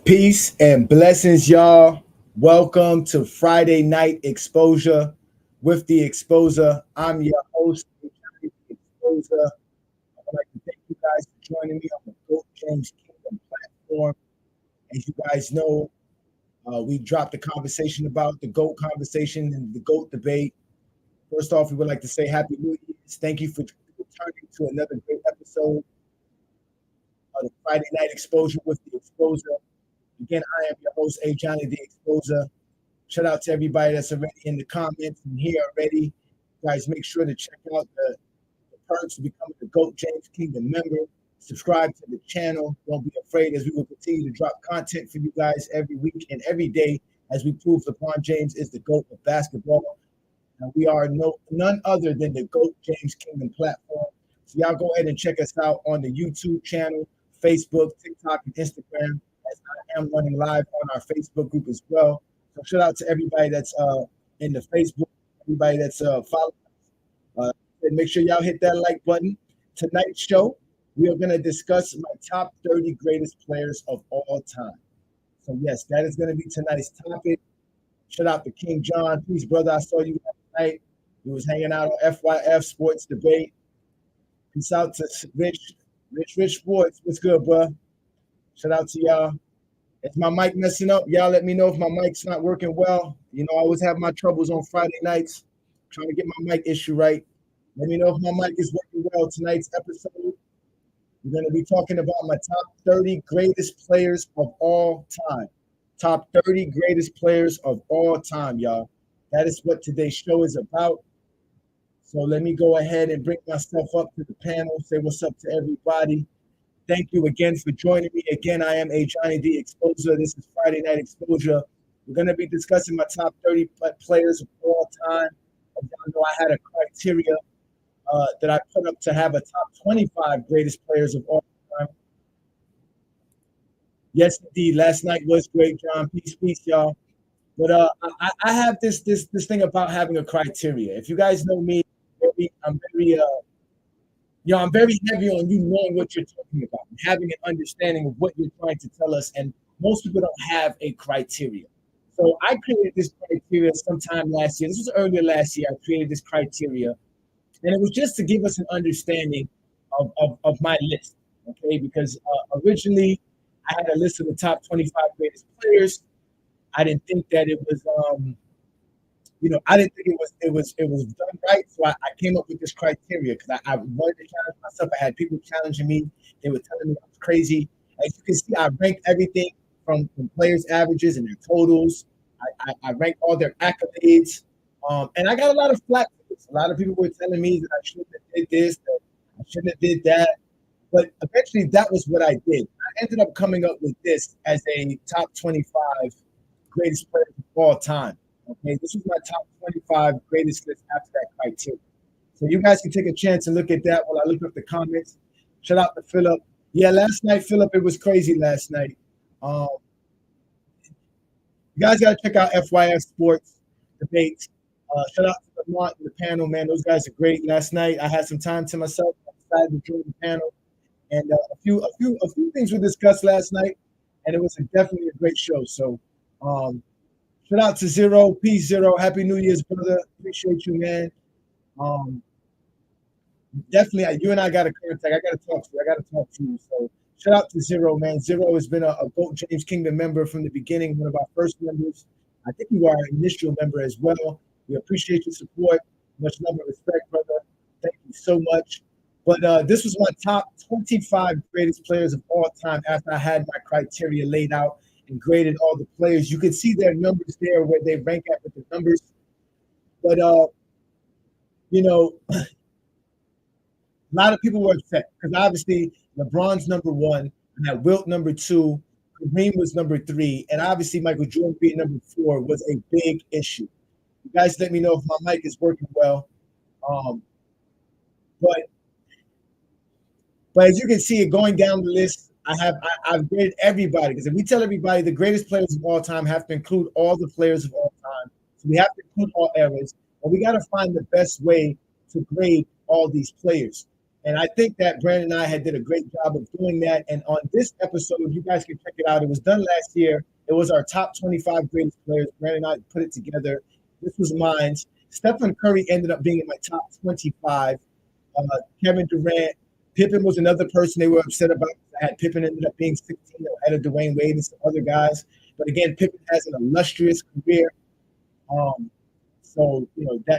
Peace and blessings, y'all. Welcome to Friday Night Exposure with the Exposer. I'm your host, Ajani, the Exposer. I would like to thank you guys for joining me on the GOAT James Kingdom platform. As you guys know, we dropped a conversation about the GOAT conversation and the GOAT debate. First off, we would like to say Happy New Year's. Thank you for returning to another great episode of the Friday Night Exposure with the Exposer. Again, I am your host, Ajani, the Exposer. Shout out to everybody that's already in the comments and here already. Guys, make sure to check out the perks of becoming the GOAT James Kingdom member. Subscribe to the channel. Don't be afraid, as we will continue to drop content for you guys every week and every day as we prove LeBron James is the GOAT of basketball. And we are none other than the GOAT James Kingdom platform. So y'all go ahead and check us out on the YouTube channel, Facebook, TikTok, and Instagram, as I am running live on our Facebook group as well. So shout out to everybody that's in the Facebook, everybody that's following us. And make sure y'all hit that like button. Tonight's show, we are going to discuss my top 30 greatest players of all time. So yes, that is going to be tonight's topic. Shout out to King John. Peace, brother. I saw you last night. We was hanging out on FYF Sports Debate. Peace out to Rich Sports. What's good, bro? Shout out to y'all. Is my mic messing up? Y'all let me know if my mic's not working well. You know, I always have my troubles on Friday nights trying to get my mic issue right. Let me know if my mic is working well. Tonight's episode, we're going to be talking about my top 30 greatest players of all time. Top 30 greatest players of all time, y'all. That is what today's show is about. So let me go ahead and bring myself up to the panel, say what's up to everybody. Thank you again for joining me. Again, I am Ajani, the Exposer. This is Friday Night Exposure. We're going to be discussing my top 30 players of all time. As y'all know, I had a criteria that I put up to have a top 25 greatest players of all time. Yes, indeed. Last night was great, John. Peace, y'all. But I have this thing about having a criteria. If you guys know me, I'm very heavy on you knowing what you're talking about and having an understanding of what you're trying to tell us. And most people don't have a criteria. So I created this criteria sometime last year. This was earlier last year. I created this criteria. And it was just to give us an understanding of my list. Okay, because originally I had a list of the top 25 greatest players. I didn't think that it was I didn't think it was done right. So I came up with this criteria because I wanted to challenge myself. I had people challenging me. They were telling me I was crazy. As you can see, I ranked everything from players' averages and their totals. I ranked all their accolades. And I got a lot of flack for this. A lot of people were telling me that I shouldn't have did this, that I shouldn't have did that. But eventually that was what I did. I ended up coming up with this as a top 25 greatest players of all time. Okay, this was my top 25 greatest list after that criteria. So you guys can take a chance and look at that while I look up the comments. Shout out to Philip. Yeah, last night, Philip, it was crazy last night. You guys got to check out FYF Sports Debates. Shout out to Lamont and the panel, man. Those guys are great. Last night, I had some time to myself. I decided to join the panel. And a few things we discussed last night, and it was definitely a great show. So shout out to Zero, Peace Zero. Happy New Year's, brother. Appreciate you, man. Definitely, you and I got to contact. I got to talk to you. I got to talk to you. So shout out to Zero, man. Zero has been a GOAT James Kingdom member from the beginning, one of our first members. I think you are an initial member as well. We appreciate your support. Much love and respect, brother. Thank you so much. But this was my top 25 greatest players of all time after I had my criteria laid out and graded all the players. You can see their numbers there where they rank at with the numbers. But, a lot of people were upset because obviously LeBron's number one, and that Wilt number two, Kareem was number three, and obviously Michael Jordan being number four was a big issue. You guys let me know if my mic is working well. But as you can see, going down the list, I've graded everybody, because if we tell everybody the greatest players of all time have to include all the players of all time, so we have to include all eras, and we got to find the best way to grade all these players. And I think that Brandon and I had did a great job of doing that. And on this episode, you guys can check it out. It was done last year. It was our top 25 greatest players. Brandon and I put it together. This was mine. Stephen Curry ended up being in my top 25. Kevin Durant. Pippen was another person they were upset about. I had Pippen ended up being 16 ahead of Dwayne Wade and some other guys. But again, Pippen has an illustrious career. So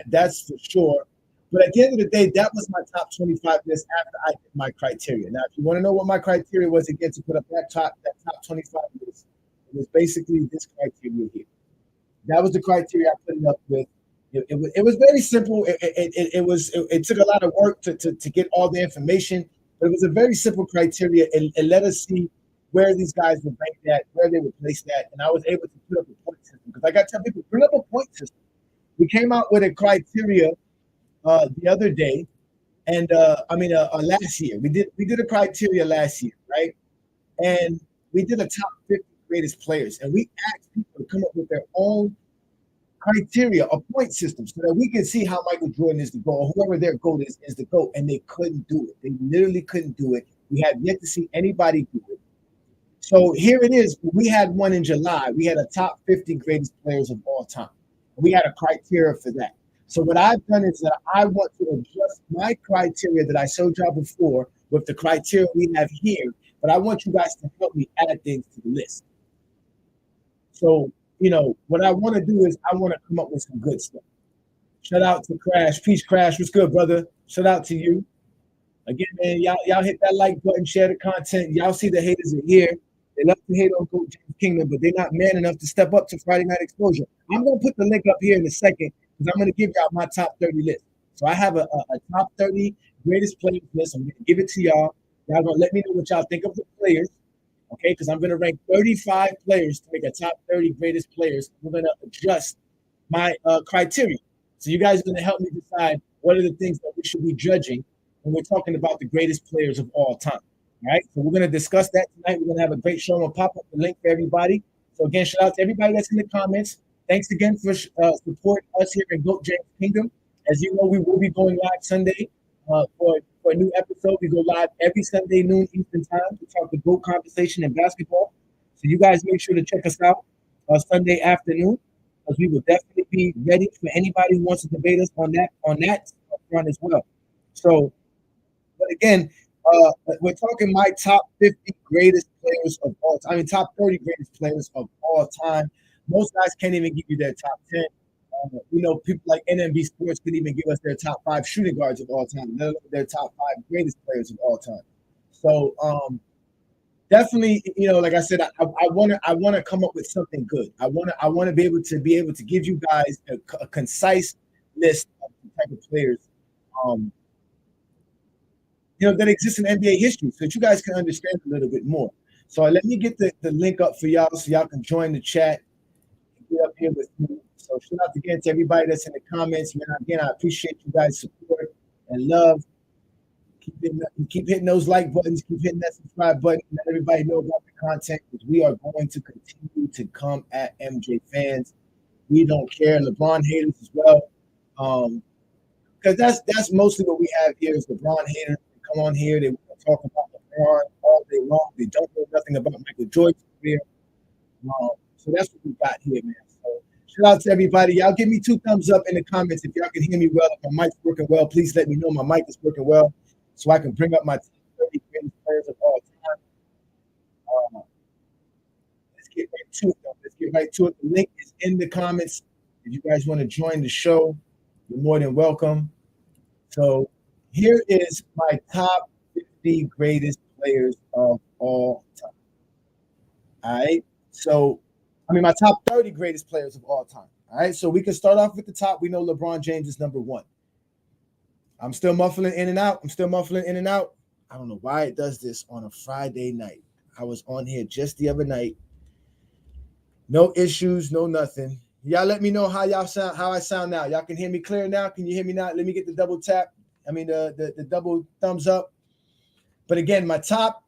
that's for sure. But at the end of the day, that was my top 25 list after I did my criteria. Now, if you want to know what my criteria was again to put up that top 25 list, it was basically this criteria here. That was the criteria I put it up with. It was very simple. It took a lot of work to get all the information, but it was a very simple criteria. It let us see where these guys were ranked at, where they were placed at, and I was able to put up a point system because I got to tell people bring up a point system. We came out with a criteria the other day, and last year we did a criteria last year, right? And we did a top 50 greatest players, and we asked people to come up with their own criteria, a point system, so that we can see how Michael Jordan is the GOAT, or whoever their GOAT is the GOAT, and they couldn't do it. They literally couldn't do it. We have yet to see anybody do it. So here it is. We had one in July. We had a top 50 greatest players of all time. We had a criteria for that. So what I've done is that I want to adjust my criteria that I showed y'all before with the criteria we have here, but I want you guys to help me add things to the list. So, what I want to do is I want to come up with some good stuff. Shout out to Crash. Peace, Crash. What's good, brother? Shout out to you. Again, man, y'all hit that like button, share the content. Y'all see the haters are here. They love to hate on Coach James Kingdom, but they're not man enough to step up to Friday Night Exposure. I'm going to put the link up here in a second because I'm going to give y'all my top 30 list. So I have a top 30 greatest players list. I'm going to give it to y'all. Y'all going to let me know what y'all think of the players, okay? Because I'm going to rank 35 players to make a top 30 greatest players. We're going to adjust my criteria. So you guys are going to help me decide what are the things that we should be judging when we're talking about the greatest players of all time. All right, so we're going to discuss that tonight. We're going to have a great show. I'm going to pop up the link for everybody. So again, shout out to everybody that's in the comments. Thanks again for supporting us here in Goat James Kingdom. As you know, we will be going live Sunday for a new episode. We go live every Sunday noon Eastern time to talk the GOAT conversation in basketball. So you guys make sure to check us out Sunday afternoon, because we will definitely be ready for anybody who wants to debate us on that front as well. So, but again, we're talking my top 50 greatest players of all time. I mean, top 30 greatest players of all time. Most guys can't even give you their top 10. People like NMB Sports could even give us their top 5 shooting guards of all time, their top 5 greatest players of all time. So definitely, like I said, I want to come up with something good. I want to be able to give you guys a concise list of the type of players that exists in NBA history, so that you guys can understand a little bit more. So let me get the link up for y'all so y'all can join the chat and get up here with me. So shout out again to everybody that's in the comments. Man, again, I appreciate you guys' support and love. Keep hitting those like buttons, keep hitting that subscribe button, let everybody know about the content, because we are going to continue to come at MJ fans. We don't care. LeBron haters as well. Because that's mostly what we have here is LeBron haters. They come on here, they want to talk about LeBron all day long. They don't know nothing about Michael Jordan's career. So that's what we got here, man. So shout out to everybody. Y'all give me 2 thumbs up in the comments if y'all can hear me well. If my mic's working well, please let me know my mic is working well so I can bring up my 30 greatest players of all time. Let's get right to it, though. Let's get right to it. The link is in the comments. If you guys want to join the show, you're more than welcome. So here is my top 50 greatest players of all time. All right. So, my top 30 greatest players of all time. All right. So we can start off with the top. We know LeBron James is number 1. I'm still muffling in and out. I don't know why it does this on a Friday night. I was on here just the other night. No issues, no nothing. Y'all let me know how I sound now. Y'all can hear me clear now? Can you hear me now? Let me get the double tap. The double thumbs up. But again, my top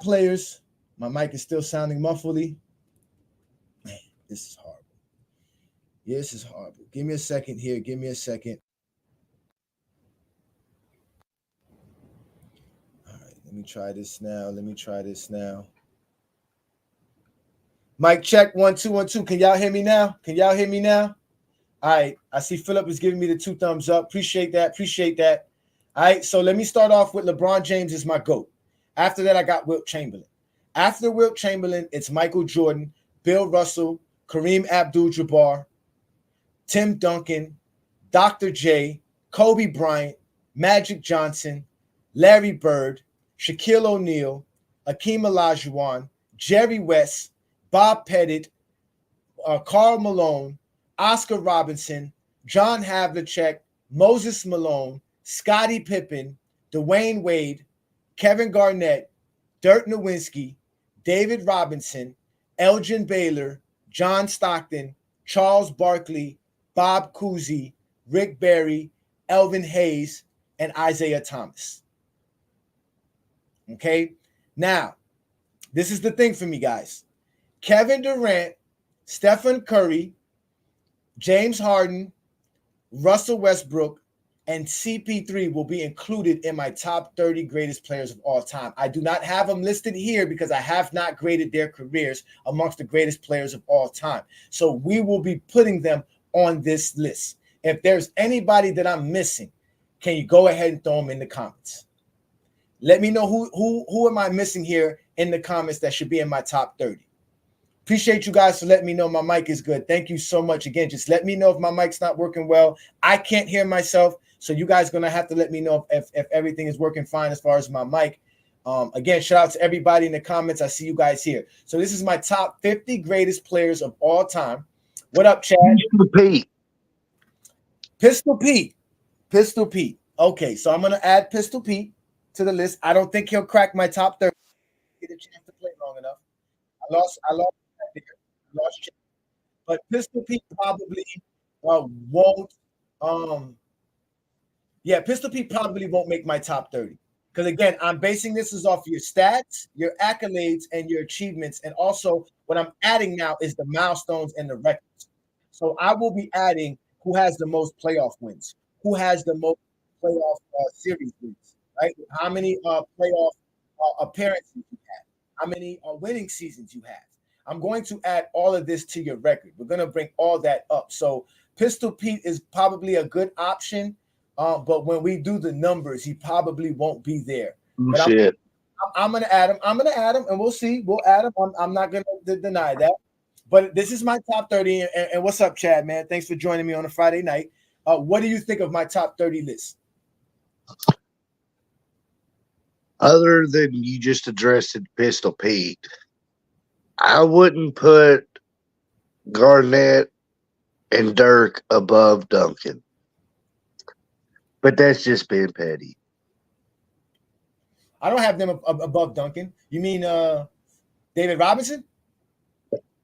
players, my mic is still sounding muffly. Man, this is horrible. Yeah, this is horrible. Give me a second here. Let me try this now. Let me try this now. Mic check 1 2 1 2. Can y'all hear me now? Can y'all hear me now? All right. I see Philip is giving me the 2 thumbs up. Appreciate that. Appreciate that. All right. So let me start off with LeBron James is my GOAT. After that, I got Wilt Chamberlain. After Wilt Chamberlain, it's Michael Jordan, Bill Russell, Kareem Abdul-Jabbar, Tim Duncan, Dr. J, Kobe Bryant, Magic Johnson, Larry Bird, Shaquille O'Neal, Akeem Olajuwon, Jerry West, Bob Pettit, Karl Malone, Oscar Robinson, John Havlicek, Moses Malone, Scottie Pippen, Dwayne Wade, Kevin Garnett, Dirk Nowitzki, David Robinson, Elgin Baylor, John Stockton, Charles Barkley, Bob Cousy, Rick Barry, Elvin Hayes, and Isaiah Thomas. Okay? Now, this is the thing for me, guys. Kevin Durant, Stephen Curry, James Harden, Russell Westbrook, and CP3 will be included in my top 30 greatest players of all time. I do not have them listed here because I have not graded their careers amongst the greatest players of all time. So we will be putting them on this list. If there's anybody that I'm missing, can you go ahead and throw them in the comments? Let me know who am I missing here in the comments that should be in my top 30. Appreciate you guys for letting me know my mic is good. Thank you so much. Again, just let me know if my mic's not working well. I can't hear myself, so you guys are going to have to let me know if everything is working fine as far as my mic. Again, shout out to everybody in the comments. I see you guys here. So this is my top 50 greatest players of all time. What up, Chad? Pistol Pete. Pistol Pete. Pistol Pete. Okay, so I'm going to add Pistol Pete to the list. I don't think he'll crack my top 30. Get a chance to play long enough. I lost. But Pistol Pete probably won't. Pistol Pete probably won't make my top 30. Because again, I'm basing this is off your stats, your accolades, and your achievements. And also what I'm adding now is the milestones and the records. So I will be adding who has the most playoff wins, who has the most playoff series wins, right? How many playoff appearances you have, how many winning seasons you have. I'm going to add all of this to your record. We're going to bring all that up. So Pistol Pete is probably a good option, but when we do the numbers, he probably won't be there. But I'm going to add him. I'm going to add him, and we'll see. We'll add him. I'm not going to deny that. But this is my top 30. And what's up, Chad, man? Thanks for joining me on a Friday night. What do you think of my top 30 list? Other than you just addressed it, Pistol Pete, I wouldn't put Garnett and Dirk above Duncan. But that's just being petty. I don't have them above Duncan. You mean David Robinson?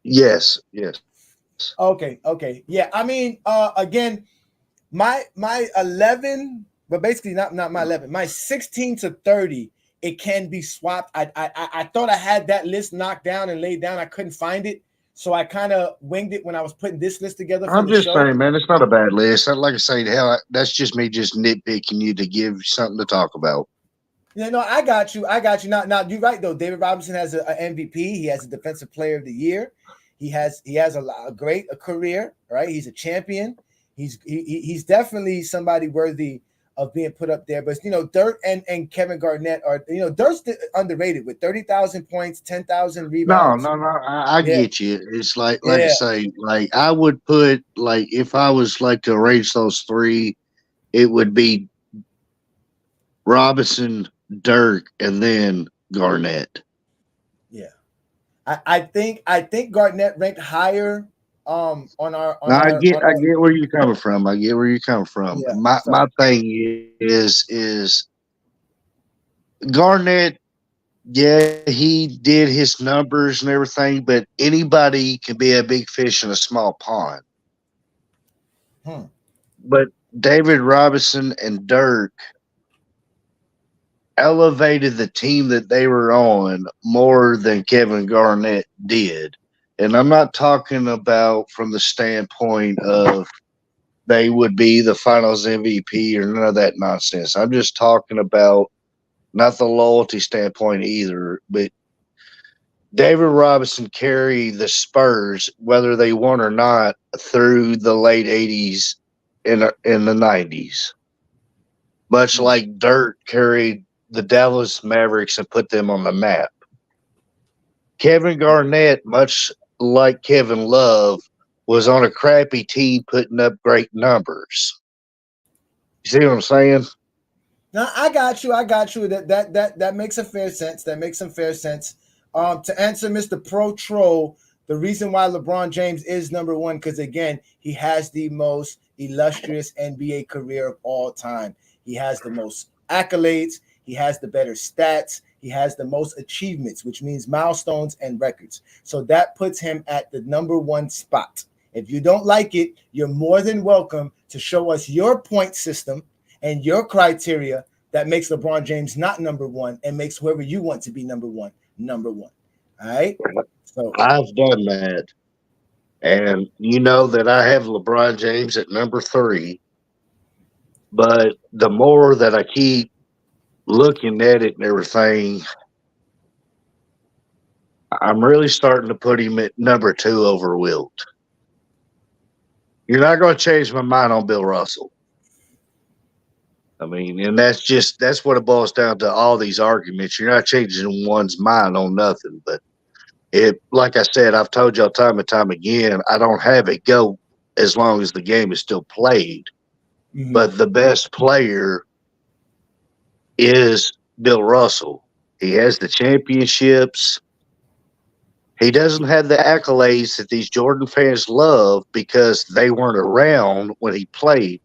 Yes. Okay. Yeah, I mean, again, my 11, but basically not my 11. My 16 to 30, it can be swapped. I thought I had that list knocked down and laid down. I couldn't find it, so I kind of winged it when I was putting this list together for I'm the just show. saying, man, it's not a bad list. Like I say, hell, that's just me just nitpicking you to give you something to talk about. Yeah, no, I got you. Now you're right though. David Robinson has an MVP. He has a Defensive Player of the Year. He has a great career. Right, he's a champion. He's definitely somebody worthy of being put up there. But Dirk and Kevin Garnett are Dirk's underrated with 30,000 points, 10,000 rebounds. No. I get you. It's like I say, like I would put like if I was like to arrange those three, it would be Robinson, Dirk, and then Garnett. Yeah, I think Garnett ranked higher. I get where you're coming from. Yeah, my thing is Garnett. Yeah, he did his numbers and everything, but anybody can be a big fish in a small pond. But David Robinson and Dirk elevated the team that they were on more than Kevin Garnett did. And I'm not talking about from the standpoint of they would be the finals MVP or none of that nonsense. I'm just talking about not the loyalty standpoint either. But David Robinson carried the Spurs, whether they won or not, through the late '80s and in the '90s. Much like Dirt carried the Dallas Mavericks and put them on the map. Kevin Garnett, much like Kevin Love, was on a crappy team putting up great numbers. You see what I'm saying? No, I got you. I got you. That makes a fair sense. That makes some fair sense. To answer Mr. Pro Troll, the reason why LeBron James is number one, because again, he has the most illustrious NBA career of all time. He has the most accolades. He has the better stats. He has the most achievements, which means milestones and records. So that puts him at the number one spot. If you don't like it, you're more than welcome to show us your point system and your criteria that makes LeBron James not number one and makes whoever you want to be number one, number one. All right. So I've done that. And you know that I have LeBron James at number 3. But the more that I keep looking at it and everything, I'm really starting to put him at number 2 over Wilt. You're not going to change my mind on Bill Russell. I mean, and that's what it boils down to. All these arguments, you're not changing one's mind on nothing. But like I said, I've told y'all time and time again, I don't have it go as long as the game is still played. But the best player is Bill Russell. He has the championships. He doesn't have the accolades that these Jordan fans love because they weren't around when he played.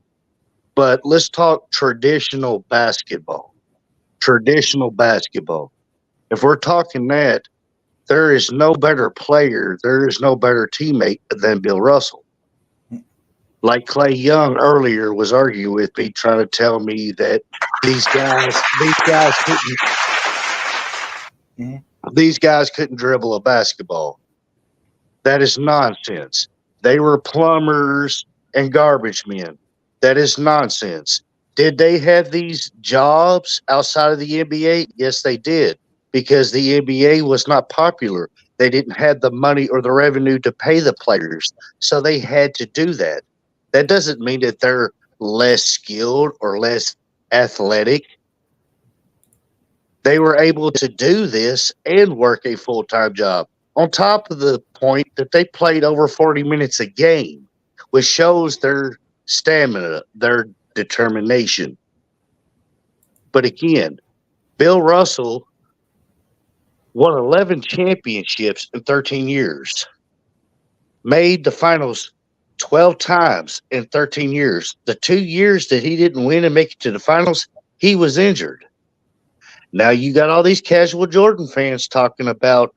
But let's talk traditional basketball. Traditional basketball. If we're talking that, there is no better player, there is no better teammate than Bill Russell. Like Clay Young earlier was arguing with me, trying to tell me that these guys couldn't dribble a basketball. That is nonsense. They were plumbers and garbage men. That is nonsense. Did they have these jobs outside of the NBA? Yes, they did, because the NBA was not popular. They didn't have the money or the revenue to pay the players, so they had to do that. That doesn't mean that they're less skilled or less athletic. They were able to do this and work a full-time job, on top of the point that they played over 40 minutes a game, which shows their stamina, their determination. But again, Bill Russell won 11 championships in 13 years, made the finals 12 times in 13 years. The 2 years that he didn't win and make it to the finals, he was injured. Now you got all these casual Jordan fans talking about,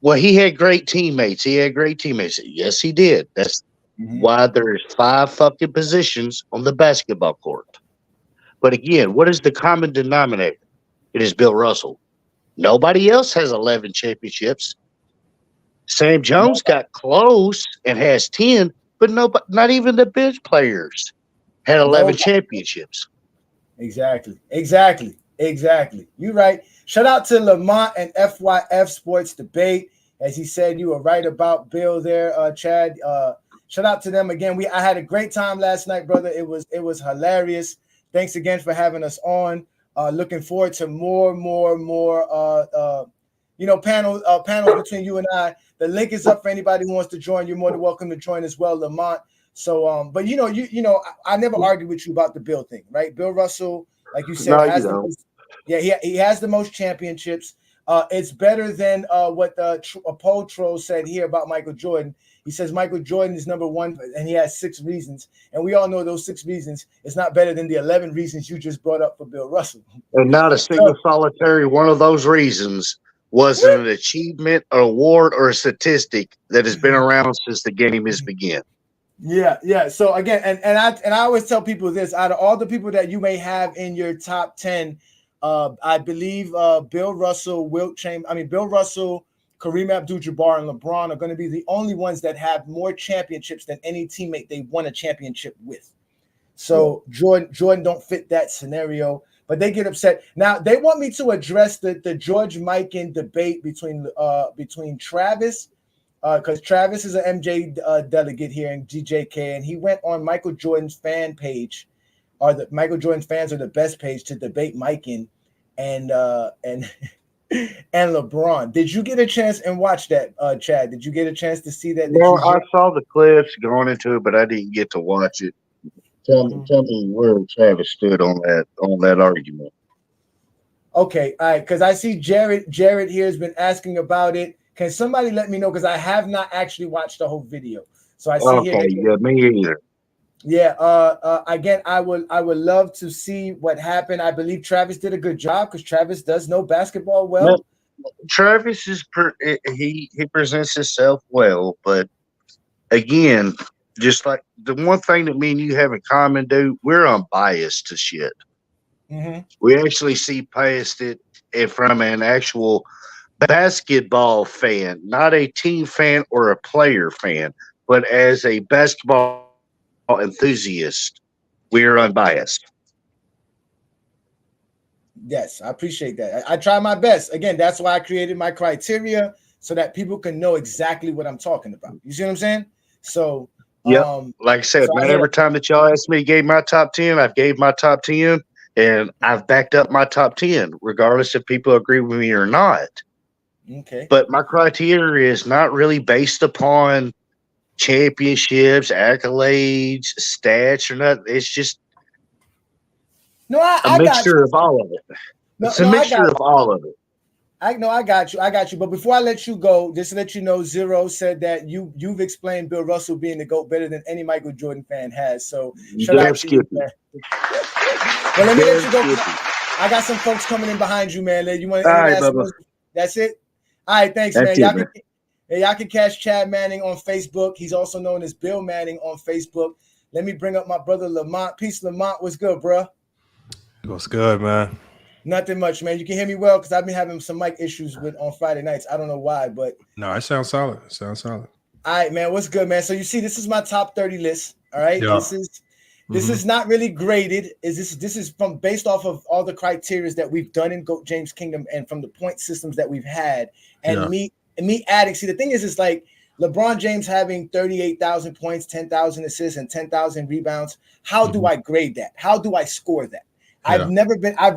well, he had great teammates. He had great teammates. Yes, he did. That's why there's 5 fucking positions on the basketball court. But again, what is the common denominator? It is Bill Russell. Nobody else has 11 championships. Sam Jones got close and has 10, but nobody, not even the bench players had 11 championships. Exactly. You're right. Shout out to Lamont and FYF Sports Debate. As he said, you were right about Bill there, Chad. Shout out to them again. I had a great time last night, brother. It was hilarious. Thanks again for having us on. Looking forward to more panels between you and I. The link is up for anybody who wants to join. You're more than welcome to join as well, Lamont. So, but I never argued with you about the Bill thing, right? Bill Russell, like you said, he has the most championships. It's better than what a poll troll said here about Michael Jordan. He says Michael Jordan is number one, and he has 6 reasons. And we all know those 6 reasons is not better than the 11 reasons you just brought up for Bill Russell. And not a single solitary one of those reasons was an achievement, an award, or a statistic that has been around since the game has begun. Yeah. So again, and I always tell people this: out of all the people that you may have in your top 10, I believe Bill Russell, Bill Russell, Kareem Abdul-Jabbar, and LeBron are going to be the only ones that have more championships than any teammate they won a championship with. So Jordan don't fit that scenario. but they get upset. Now they want me to address the George Mikan debate between Travis, because Travis is an MJ delegate here in GJK, and he went on Michael Jordan's fan page, or the Michael Jordan fans are the best page, to debate Mikan and and and LeBron. Did you get a chance and watch that, Chad? Did you get a chance to see that? Did you Well, I hear? saw the clips going into it, but I didn't get to watch it. Mhm. Tell me where Travis stood on that argument. Okay, all right, because I see Jared here has been asking about it. Can somebody let me know? Because I have not actually watched the whole video. So I see here Okay, that yeah, me either. yeah. Again, I would love to see what happened. I believe Travis did a good job because Travis does know basketball No, well. Travis he presents himself well, but again, just like the one thing that me and you have in common, dude, we're unbiased to shit. Hmm. We actually see past it from an actual basketball fan, not a team fan or a player fan, but as a basketball enthusiast, we're unbiased. Yes, I appreciate that. I try my best. Again, that's why I created my criteria so that people can know exactly what I'm talking about. You see what I'm saying? So, Yep. um, Like I said, so I not hear. every time that y'all ask me to give my top 10, I've gave my top 10 and I've backed up my top 10, regardless if people agree with me or not. Okay. But my criteria is not really based upon championships, accolades, stats, or nothing. It's just No, a I got mixture you. of all of it. No, It's a no, I mixture got of all of it. I know I got you. I got you. But before I let you go, just to let you know, Zero said that you've explained Bill Russell being the GOAT better than any Michael Jordan fan has. So shout Damn out to you, Skippy. man. Well, let me let Damn you go because Skippy. I got some folks coming in behind you, man. You want All any right, last Bubba. words? That's it. All right, thanks, That's man. it, man. Y'all can catch Chad Manning on Facebook. He's also known as Bill Manning on Facebook. Let me bring up my brother Lamont. Peace, Lamont. What's good, bro? What's good, man? Nothing much, man. You can hear me well because I've been having some mic issues with on Friday nights. I don't know why, but No, it sounds solid. It sounds solid. all right, man. What's good, man? So you see, this is my top 30 list. All right. Yeah. This is not really graded. This is from based off of all the criteria that we've done in GOAT James Kingdom and from the point systems that we've had. And Yeah. me adding. See, the thing is like LeBron James having 38,000 points, 10,000 assists, and 10,000 rebounds. How do hmm I grade that? How do I score that? Yeah.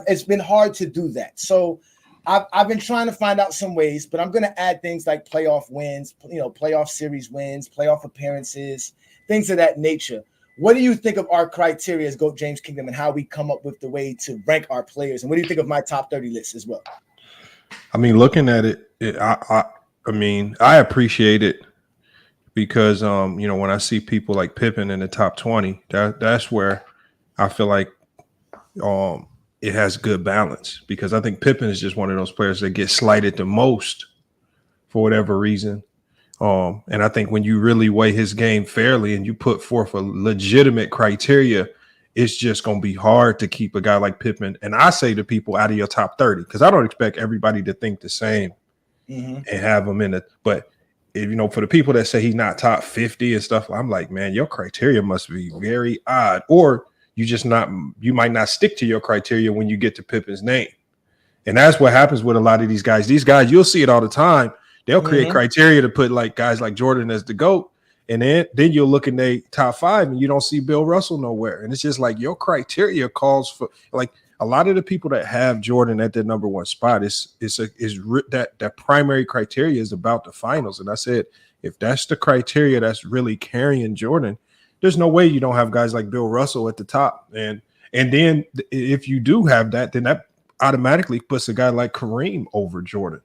It's been hard to do that. So I've been trying to find out some ways, but I'm going to add things like playoff wins, playoff series wins, playoff appearances, things of that nature. What do you think of our criteria as GOAT James Kingdom and how we come up with the way to rank our players? And what do you think of my top 30 list as well? I mean, looking at it, I mean, I appreciate it because, when I see people like Pippen in the top 20, that's where I feel like it has good balance because I think Pippen is just one of those players that gets slighted the most for whatever reason. And I think when you really weigh his game fairly and you put forth a legitimate criteria, it's just going to be hard to keep a guy like Pippen. And I say to people out of your top 30, because I don't expect everybody to think the same Mm-hmm. and have him in it. But, for the people that say he's not top 50 and stuff, I'm like, man, your criteria must be very odd. Or you might not stick to your criteria when you get to Pippen's name. And that's what happens with a lot of these guys. These guys, you'll see it all the time. They'll create Mm-hmm. criteria to put like guys like Jordan as the GOAT. And then you'll look in their top 5 and you don't see Bill Russell nowhere. And it's just like your criteria calls for like a lot of the people that have Jordan at their number 1 spot that primary criteria is about the finals. And I said, if that's the criteria that's really carrying Jordan, there's no way you don't have guys like Bill Russell at the top. And then if you do have that, then that automatically puts a guy like Kareem over Jordan.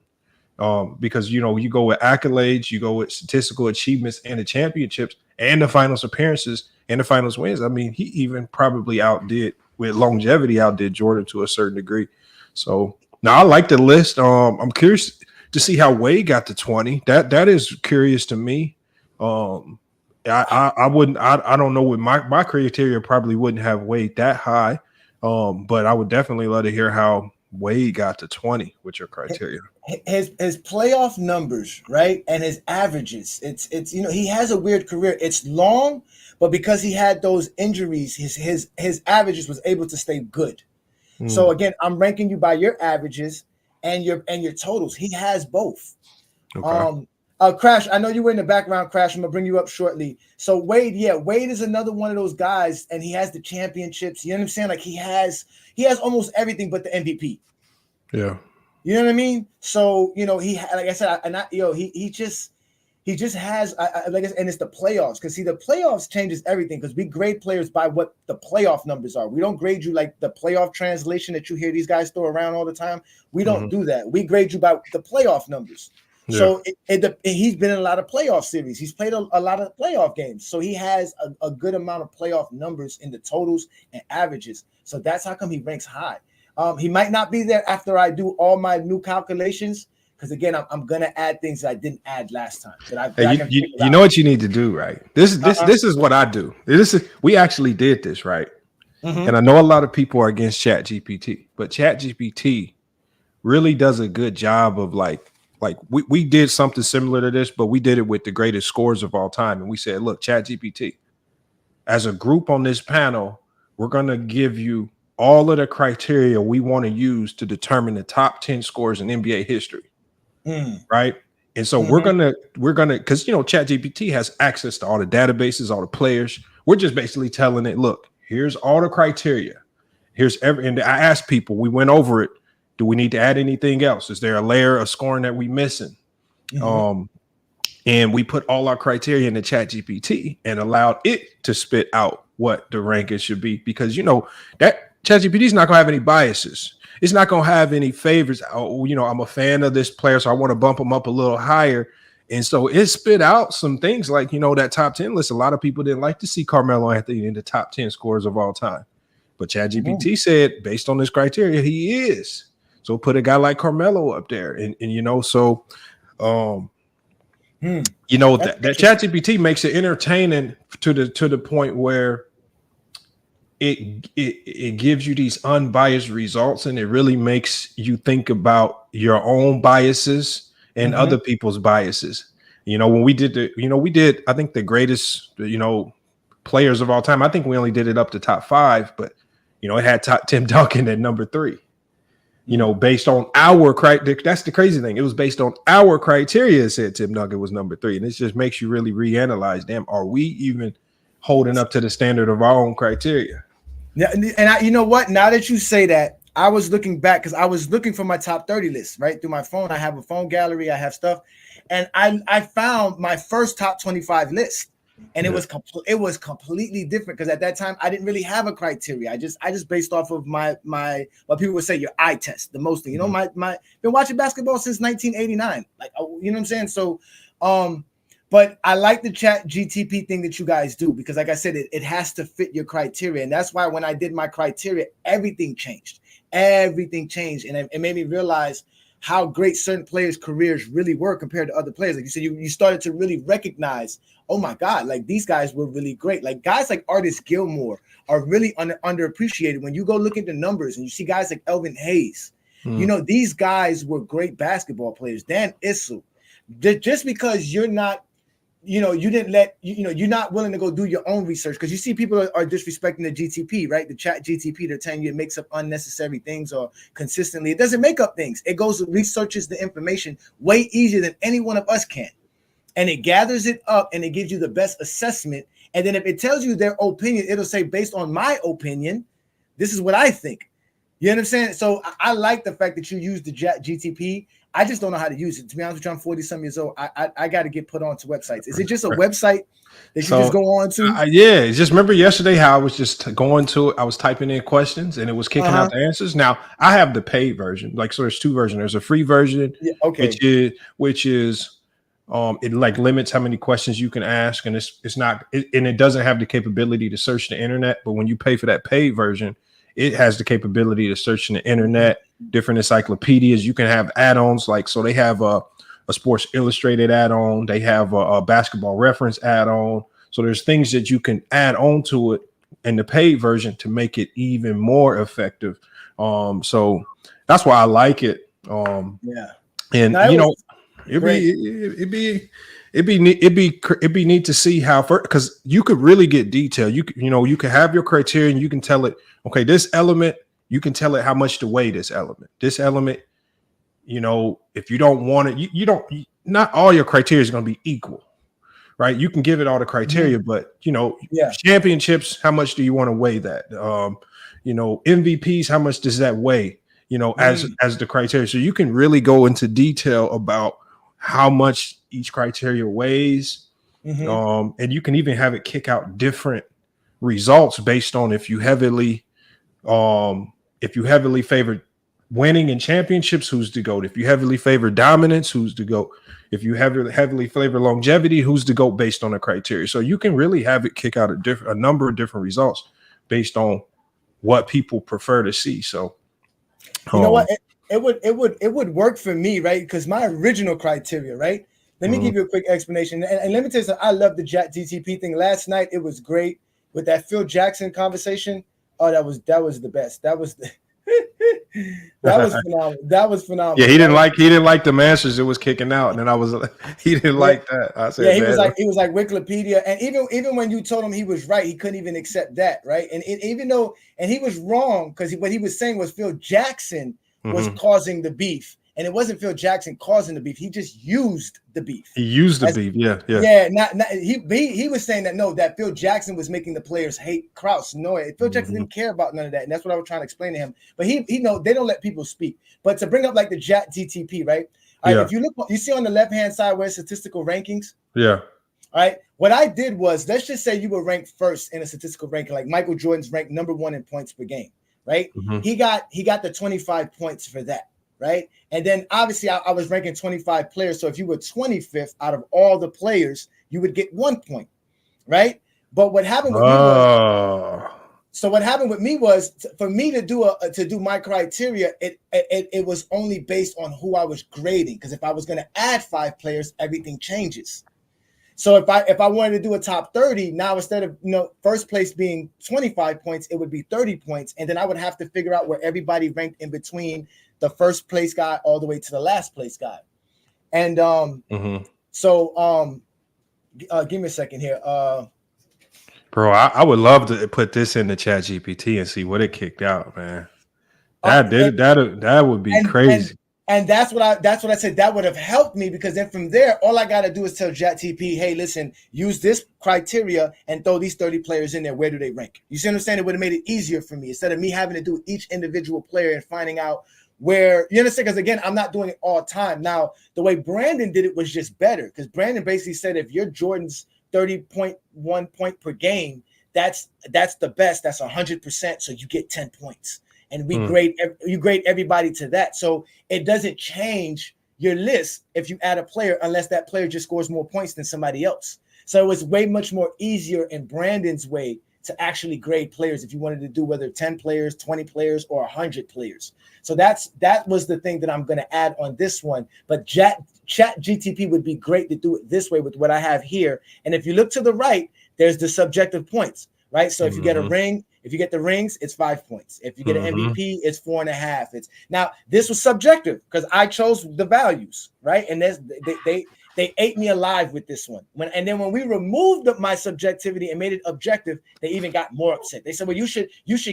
Because you go with accolades, you go with statistical achievements and the championships and the finals appearances and the finals wins. I mean, he even probably outdid Jordan to a certain degree. So now I like the list. I'm curious to see how Wade got to 20. That is curious to me. I wouldn't I don't know what my criteria probably wouldn't have Wade that high. But I would definitely love to hear how Wade got to 20 with your criteria. His playoff numbers, right, and his averages. It's he has a weird career. It's long, but because he had those injuries, his averages was able to stay good. So again, I'm ranking you by your averages and your totals. He has both. Okay. Crash, I know you were in the background, Crash. I'm gonna bring you up shortly. So Wade, yeah, Wade is another one of those guys, and he has the championships. You know what I'm saying? Like he has almost everything but the MVP. Yeah. You know what I mean? So like I said, he just has like I said, and it's the playoffs, because see, the playoffs changes everything, because we grade players by what the playoff numbers are. We don't grade you like the playoff translation that you hear these guys throw around all the time. We don't do that. We grade you by the playoff numbers. Yeah. So he's been in a lot of playoff series. He's played a lot of playoff games. So he has a good amount of playoff numbers in the totals and averages. So that's how come he ranks high. He might not be there after I do all my new calculations, because again, I'm gonna add things that I didn't add last time. Hey, you know what you need to do, right? This is what I do. We actually did this, right? And I know a lot of people are against Chat GPT, but Chat GPT really does a good job of like we did something similar to this, but we did it with the greatest scores of all time. And we said, look, Chat GPT, as a group on this panel, we're gonna give you all of the criteria we want to use to determine the top 10 scores in NBA history. Right. And so we're gonna because Chat GPT has access to all the databases, all the players. We're just basically telling it, look, here's all the criteria. And I asked people, we went over it. Do we need to add anything else? Is there a layer of scoring that we missing? And we put all our criteria in the Chat GPT and allowed it to spit out what the ranking should be, because that Chat GPT is not gonna have any biases. It's not going to have any favorites. I'm a fan of this player, so I want to bump him up a little higher. And so it spit out some things like, that top 10 list. A lot of people didn't like to see Carmelo Anthony in the top 10 scorers of all time. But ChatGPT said, based on this criteria, he is. So put a guy like Carmelo up there. And that ChatGPT makes it entertaining to the point where it gives you these unbiased results, and it really makes you think about your own biases and other people's biases. When we did I think the greatest, players of all time. I think we only did it up to top 5, but it had Tim Duncan at number 3. Based on our criteria. That's the crazy thing. It was based on our criteria. It said Tim Duncan was number 3, and it just makes you really reanalyze. Damn, are we even holding up to the standard of our own criteria? Yeah, and you know what? Now that you say that, I was looking back, because I was looking for my top 30 list right through my phone. I have a phone gallery, I have stuff, and I found my first top 25 list, and it was completely different, because at that time I didn't really have a criteria. I just based off of my what people would say, your eye test, the most thing. My been watching basketball since 1989, like, you know what I'm saying. So but I like the Chat GTP thing that you guys do, because like I said, it has to fit your criteria. And that's why when I did my criteria, everything changed. Everything changed. And it made me realize how great certain players' careers really were compared to other players. Like you said, you started to really recognize, oh my God, like these guys were really great. Like guys like Artis Gilmore are really underappreciated. When you go look at the numbers and you see guys like Elvin Hayes, these guys were great basketball players. Dan Issel. Just because you're not, you didn't you're not willing to go do your own research, because you see people are disrespecting the GTP, right? The Chat GTP, they're telling you it makes up unnecessary things, or consistently. It doesn't make up things. It goes and researches the information way easier than any one of us can. And it gathers it up and it gives you the best assessment. And then if it tells you their opinion, it'll say, based on my opinion, this is what I think. You know what I'm saying? So I like the fact that you use the Chat GTP. I just don't know how to use it. To be honest with you, I'm 40-some years old. I got to get put onto websites. Is it just a website that you just go on to? Yeah. Just remember yesterday how I was just going to it. I was typing in questions and it was kicking out the answers. Now I have the paid version. So there's 2 versions. There's a free version, which is it like limits how many questions you can ask, and it doesn't have the capability to search the internet. But when you pay for that paid version, it has the capability to search in the internet, different encyclopedias. You can have add-ons, so they have a Sports Illustrated add-on. They have a basketball reference add-on. So there's things that you can add on to it in the paid version to make it even more effective. So that's why I like it. And it'd be neat to see how, because you could really get detail. You could have your criteria and you can tell it, okay, this element, you can tell it how much to weigh this element. This element, if you don't want it, not all your criteria is going to be equal, right? You can give it all the criteria, but championships, how much do you want to weigh that? MVPs, how much does that weigh? As the criteria. So you can really go into detail about how much each criteria weighs. And you can even have it kick out different results based on if you heavily favored winning in championships, who's the GOAT? If you heavily favor dominance, who's the GOAT? If you heavily favor longevity, who's the GOAT based on the criteria? So you can really have it kick out a number of different results based on what people prefer to see. So you know what? It would work for me, right? Because my original criteria, right? Let me give you a quick explanation. And let me tell you something. I love the GTP thing. Last night it was great with that Phil Jackson conversation. Oh, that was the best. That was phenomenal. That was phenomenal. Yeah, he didn't like the answers it was kicking out, and then he didn't like that. I said, he was like Wikipedia, and even when you told him he was right, he couldn't even accept that, right? And even though he was wrong because what he was saying was Phil Jackson was causing the beef. And it wasn't Phil Jackson causing the beef. He just used the beef. He used the beef. Yeah. He was saying that Phil Jackson was making the players hate Krause. No, Phil Jackson didn't care about none of that. And that's what I was trying to explain to him. But he they don't let people speak. But to bring up like the GTP, right? All right, if you look, you see on the left-hand side where statistical rankings? Yeah. All right. What I did was, let's just say you were ranked first in a statistical ranking, like Michael Jordan's ranked number 1 in points per game, right? He got the 25 points for that. Right. And then obviously I was ranking 25 players. So if you were 25th out of all the players, you would get 1 point. Right. But what happened with me was for me to do my criteria, it was only based on who I was grading. Because if I was going to add 5 players, everything changes. So if I wanted to do a top 30, now instead of first place being 25 points, it would be 30 points. And then I would have to figure out where everybody ranked in between the first place guy all the way to the last place guy. And give me a second here. Bro, I would love to put this in the chat GPT and see what it kicked out, man. That would be crazy. And that's what I said. That would have helped me, because then from there, all I got to do is tell ChatGPT, hey, listen, use this criteria and throw these 30 players in there. Where do they rank? You see what I'm saying? It would have made it easier for me instead of me having to do each individual player and finding out where, you understand? Because again, I'm not doing it all the time. Now, the way Brandon did it was just better, because Brandon basically said if you're Jordan's 30.1 point per game, that's the best. That's 100%. So you get 10 points. And you grade everybody to that. So it doesn't change your list if you add a player unless that player just scores more points than somebody else. So it was way much more easier in Brandon's way to actually grade players if you wanted to do whether 10 players, 20 players, or 100 players. So that was the thing that I'm going to add on this one. But Chat GTP would be great to do it this way with what I have here. And if you look to the right, there's the subjective points, right? So if you get a ring, if you get the rings, it's 5 points. If you get an MVP, it's 4.5. Now this was subjective because I chose the values, right? And they ate me alive with this one. And then when we removed my subjectivity and made it objective, they even got more upset. They said, "Well, you should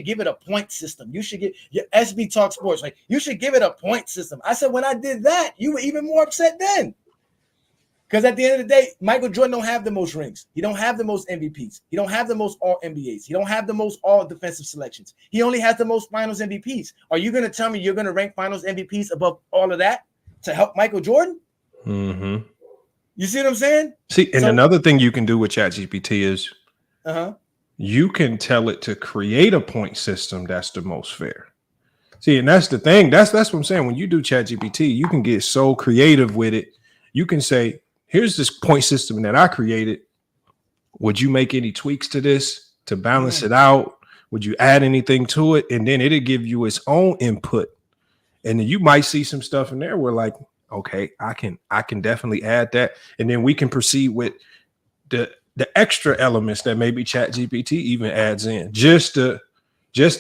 give it a point system. You should get your SB Talk Sports, like you should give it a point system." I said, when I did that, you were even more upset then. Because at the end of the day, Michael Jordan don't have the most rings. He don't have the most MVPs. He don't have the most all NBAs. He don't have the most all defensive selections. He only has the most finals MVPs. Are you going to tell me you're going to rank finals MVPs above all of that to help Michael Jordan? You see what I'm saying? See, and another thing you can do with ChatGPT is you can tell it to create a point system that's the most fair. See, and that's the thing. That's what I'm saying. When you do ChatGPT, you can get so creative with it. You can say, here's this point system that I created. Would you make any tweaks to this to balance it out? Would you add anything to it? And then it'll give you its own input. And then you might see some stuff in there where like, okay, I can definitely add that. And then we can proceed with the extra elements that maybe ChatGPT even adds in just to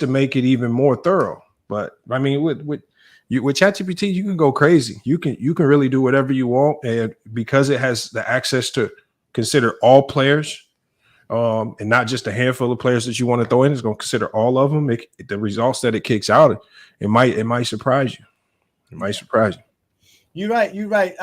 make it even more thorough. But I mean, with ChatGPT, you can go crazy. You can really do whatever you want, and because it has the access to consider all players, and not just a handful of players that you want to throw in. It's going to consider all of them. The results that it kicks out, it might surprise you. It might surprise you. You're right. You're right.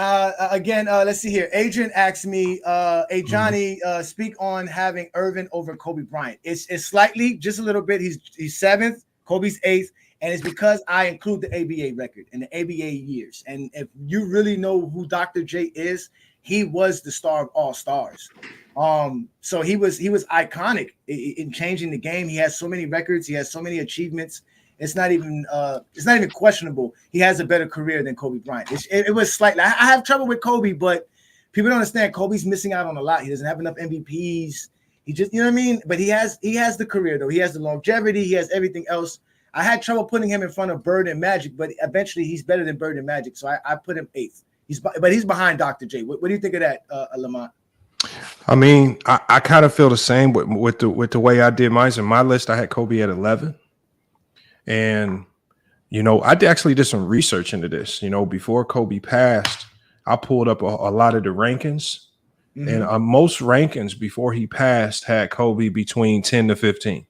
Again, let's see here. Adrian asked me, Ajani, speak on having Irvin over Kobe Bryant. It's slightly, just a little bit. He's seventh, Kobe's eighth, and it's because I include the ABA record and the ABA years. And if you really know who Dr. J is, he was the star of all stars. So he was iconic in changing the game. He has so many records. He has so many achievements. It's not even questionable. He has a better career than Kobe Bryant. It was slightly. I have trouble with Kobe, but people don't understand. Kobe's missing out on a lot. He doesn't have enough MVPs. He just, you know what I mean. But he has the career though. He has the longevity. He has everything else. I had trouble putting him in front of Bird and Magic, but eventually he's better than Bird and Magic. So I put him eighth. He's behind Dr. J. What do you think of that, Lamont? I mean, I kind of feel the same with the way I did mine. In my list, I had Kobe at 11. And, I actually did some research into this. Before Kobe passed, I pulled up a lot of the rankings. Mm-hmm. And most rankings before he passed had Kobe between 10 to 15.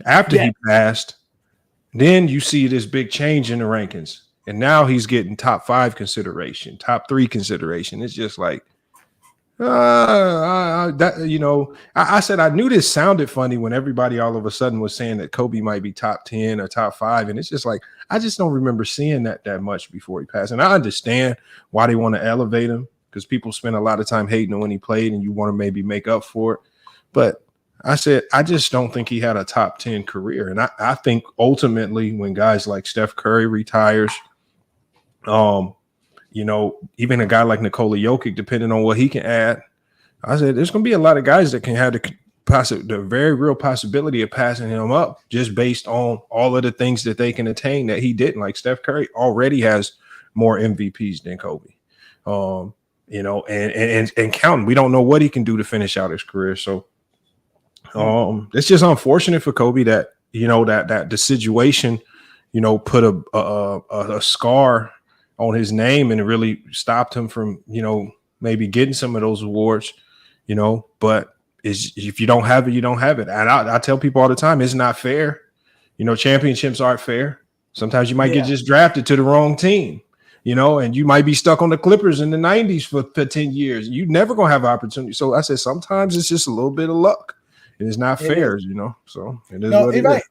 After he passed, then you see this big change in the rankings. And now he's getting top 5 consideration, top 3 consideration. It's just like, I said I knew this sounded funny when everybody all of a sudden was saying that Kobe might be top 10 or top 5, and it's just like I just don't remember seeing that much before he passed. And I understand why they want to elevate him, because people spend a lot of time hating him when he played, and you want to maybe make up for it. But I said I just don't think he had a top 10 career, and I think ultimately when guys like Steph Curry retires, even a guy like Nikola Jokic, depending on what he can add, I said there's going to be a lot of guys that can have the very real possibility of passing him up just based on all of the things that they can attain that he didn't. Like Steph Curry already has more MVPs than Kobe, and counting. We don't know what he can do to finish out his career. So it's just unfortunate for Kobe that, that the situation, put a scar on his name, and it really stopped him from, maybe getting some of those awards, but if you don't have it, you don't have it. And I tell people all the time, it's not fair. Championships aren't fair. Sometimes you might get just drafted to the wrong team, and you might be stuck on the Clippers in the 90s for 10 years. You're never going to have an opportunity. So I said, sometimes it's just a little bit of luck. It's not fair, so it is what it is.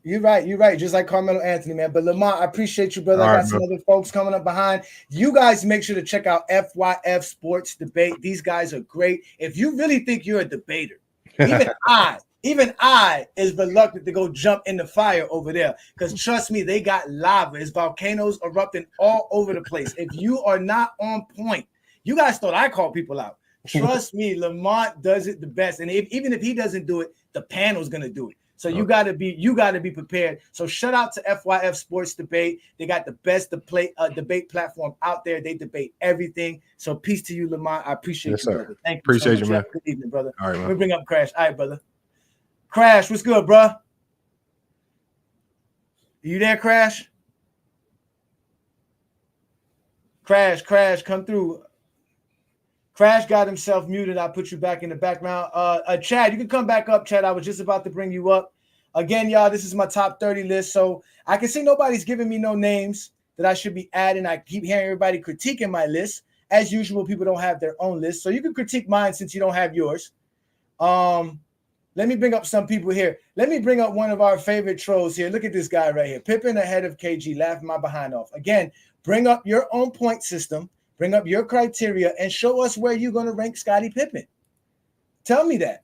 You're right. Just like Carmelo Anthony, man. But Lamont, I appreciate you, brother. I got some other folks coming up behind. You guys make sure to check out FYF Sports Debate. These guys are great. If you really think you're a debater, even I is reluctant to go jump in the fire over there. Because trust me, they got lava. It's volcanoes erupting all over the place. If you are not on point, you guys thought I called people out. Trust me, Lamont does it the best. And even if he doesn't do it, the panel's gonna do it. So you gotta be prepared. So shout out to FYF Sports Debate. They got the best debate platform out there. They debate everything. So peace to you, Lamont. I appreciate you, brother. Thank you. Appreciate you, man. Good evening, brother. All right, man. Let me bring up Crash. All right, brother. Crash, what's good, bro? You there, Crash? Crash, come through. Crash got himself muted. I put you back in the background. Chad, you can come back up, Chad. I was just about to bring you up. Again, y'all, this is my top 30 list. So I can see nobody's giving me no names that I should be adding. I keep hearing everybody critiquing my list. As usual, people don't have their own list. So you can critique mine since you don't have yours. Let me bring up some people here. Let me bring up one of our favorite trolls here. Look at this guy right here. Pippen ahead of KG, laughing my behind off. Again, bring up your own point system. Bring up your criteria and show us where you're going to rank Scottie Pippen. Tell me that.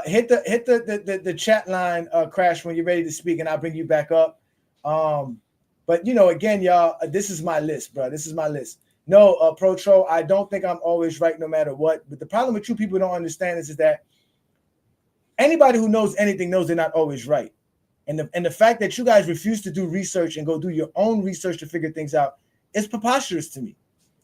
Hit the chat line, Crash, when you're ready to speak, and I'll bring you back up. But again, y'all, this is my list, bro. This is my list. No, Pro Troll, I don't think I'm always right no matter what. But the problem with you people don't understand is that anybody who knows anything knows they're not always right. And the fact that you guys refuse to do research and go do your own research to figure things out is preposterous to me.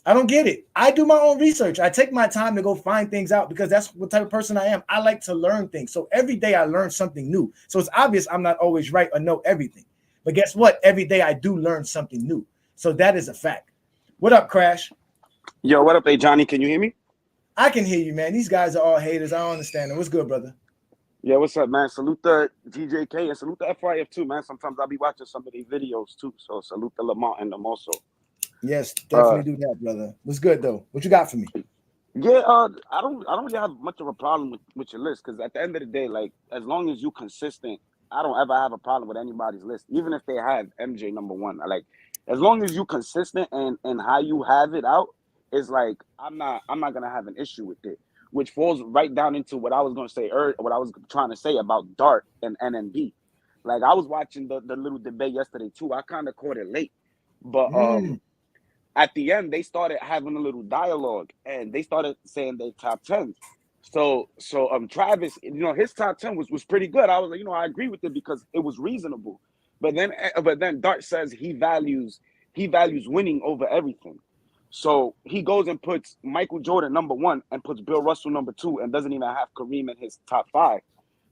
I don't get it. I do my own research. I take my time to go find things out because that's what type of person I am. I like to learn things. So every day I learn something new. So it's obvious I'm not always right or know everything. But guess what? Every day I do learn something new. So that is a fact. What up, Crash? Yo, what up, Ajani? Can you hear me? I can hear you, man. These guys are all haters. I don't understand them. What's good, brother? Yeah, what's up, man? Salute the GJK and salute the FYF too, man. Sometimes I'll be watching some of these videos too. So salute the Lamont and them also. Yes, definitely do that, brother. What's good though? What you got for me? Yeah, I don't really have much of a problem with your list because at the end of the day, like as long as you consistent, I don't ever have a problem with anybody's list, even if they have MJ number one. Like as long as you consistent and how you have it out, is like I'm not gonna have an issue with it. Which falls right down into what I was gonna say earlier, what I was trying to say about Dart and NNB. Like I was watching the little debate yesterday too. I kind of caught it late, but at the end they started having a little dialogue and they started saying their top 10s. So Travis, his top 10 was pretty good. I was like, I agree with it because it was reasonable. But then Dart says he values winning over everything. So he goes and puts Michael Jordan number one and puts Bill Russell number two and doesn't even have Kareem in his top five.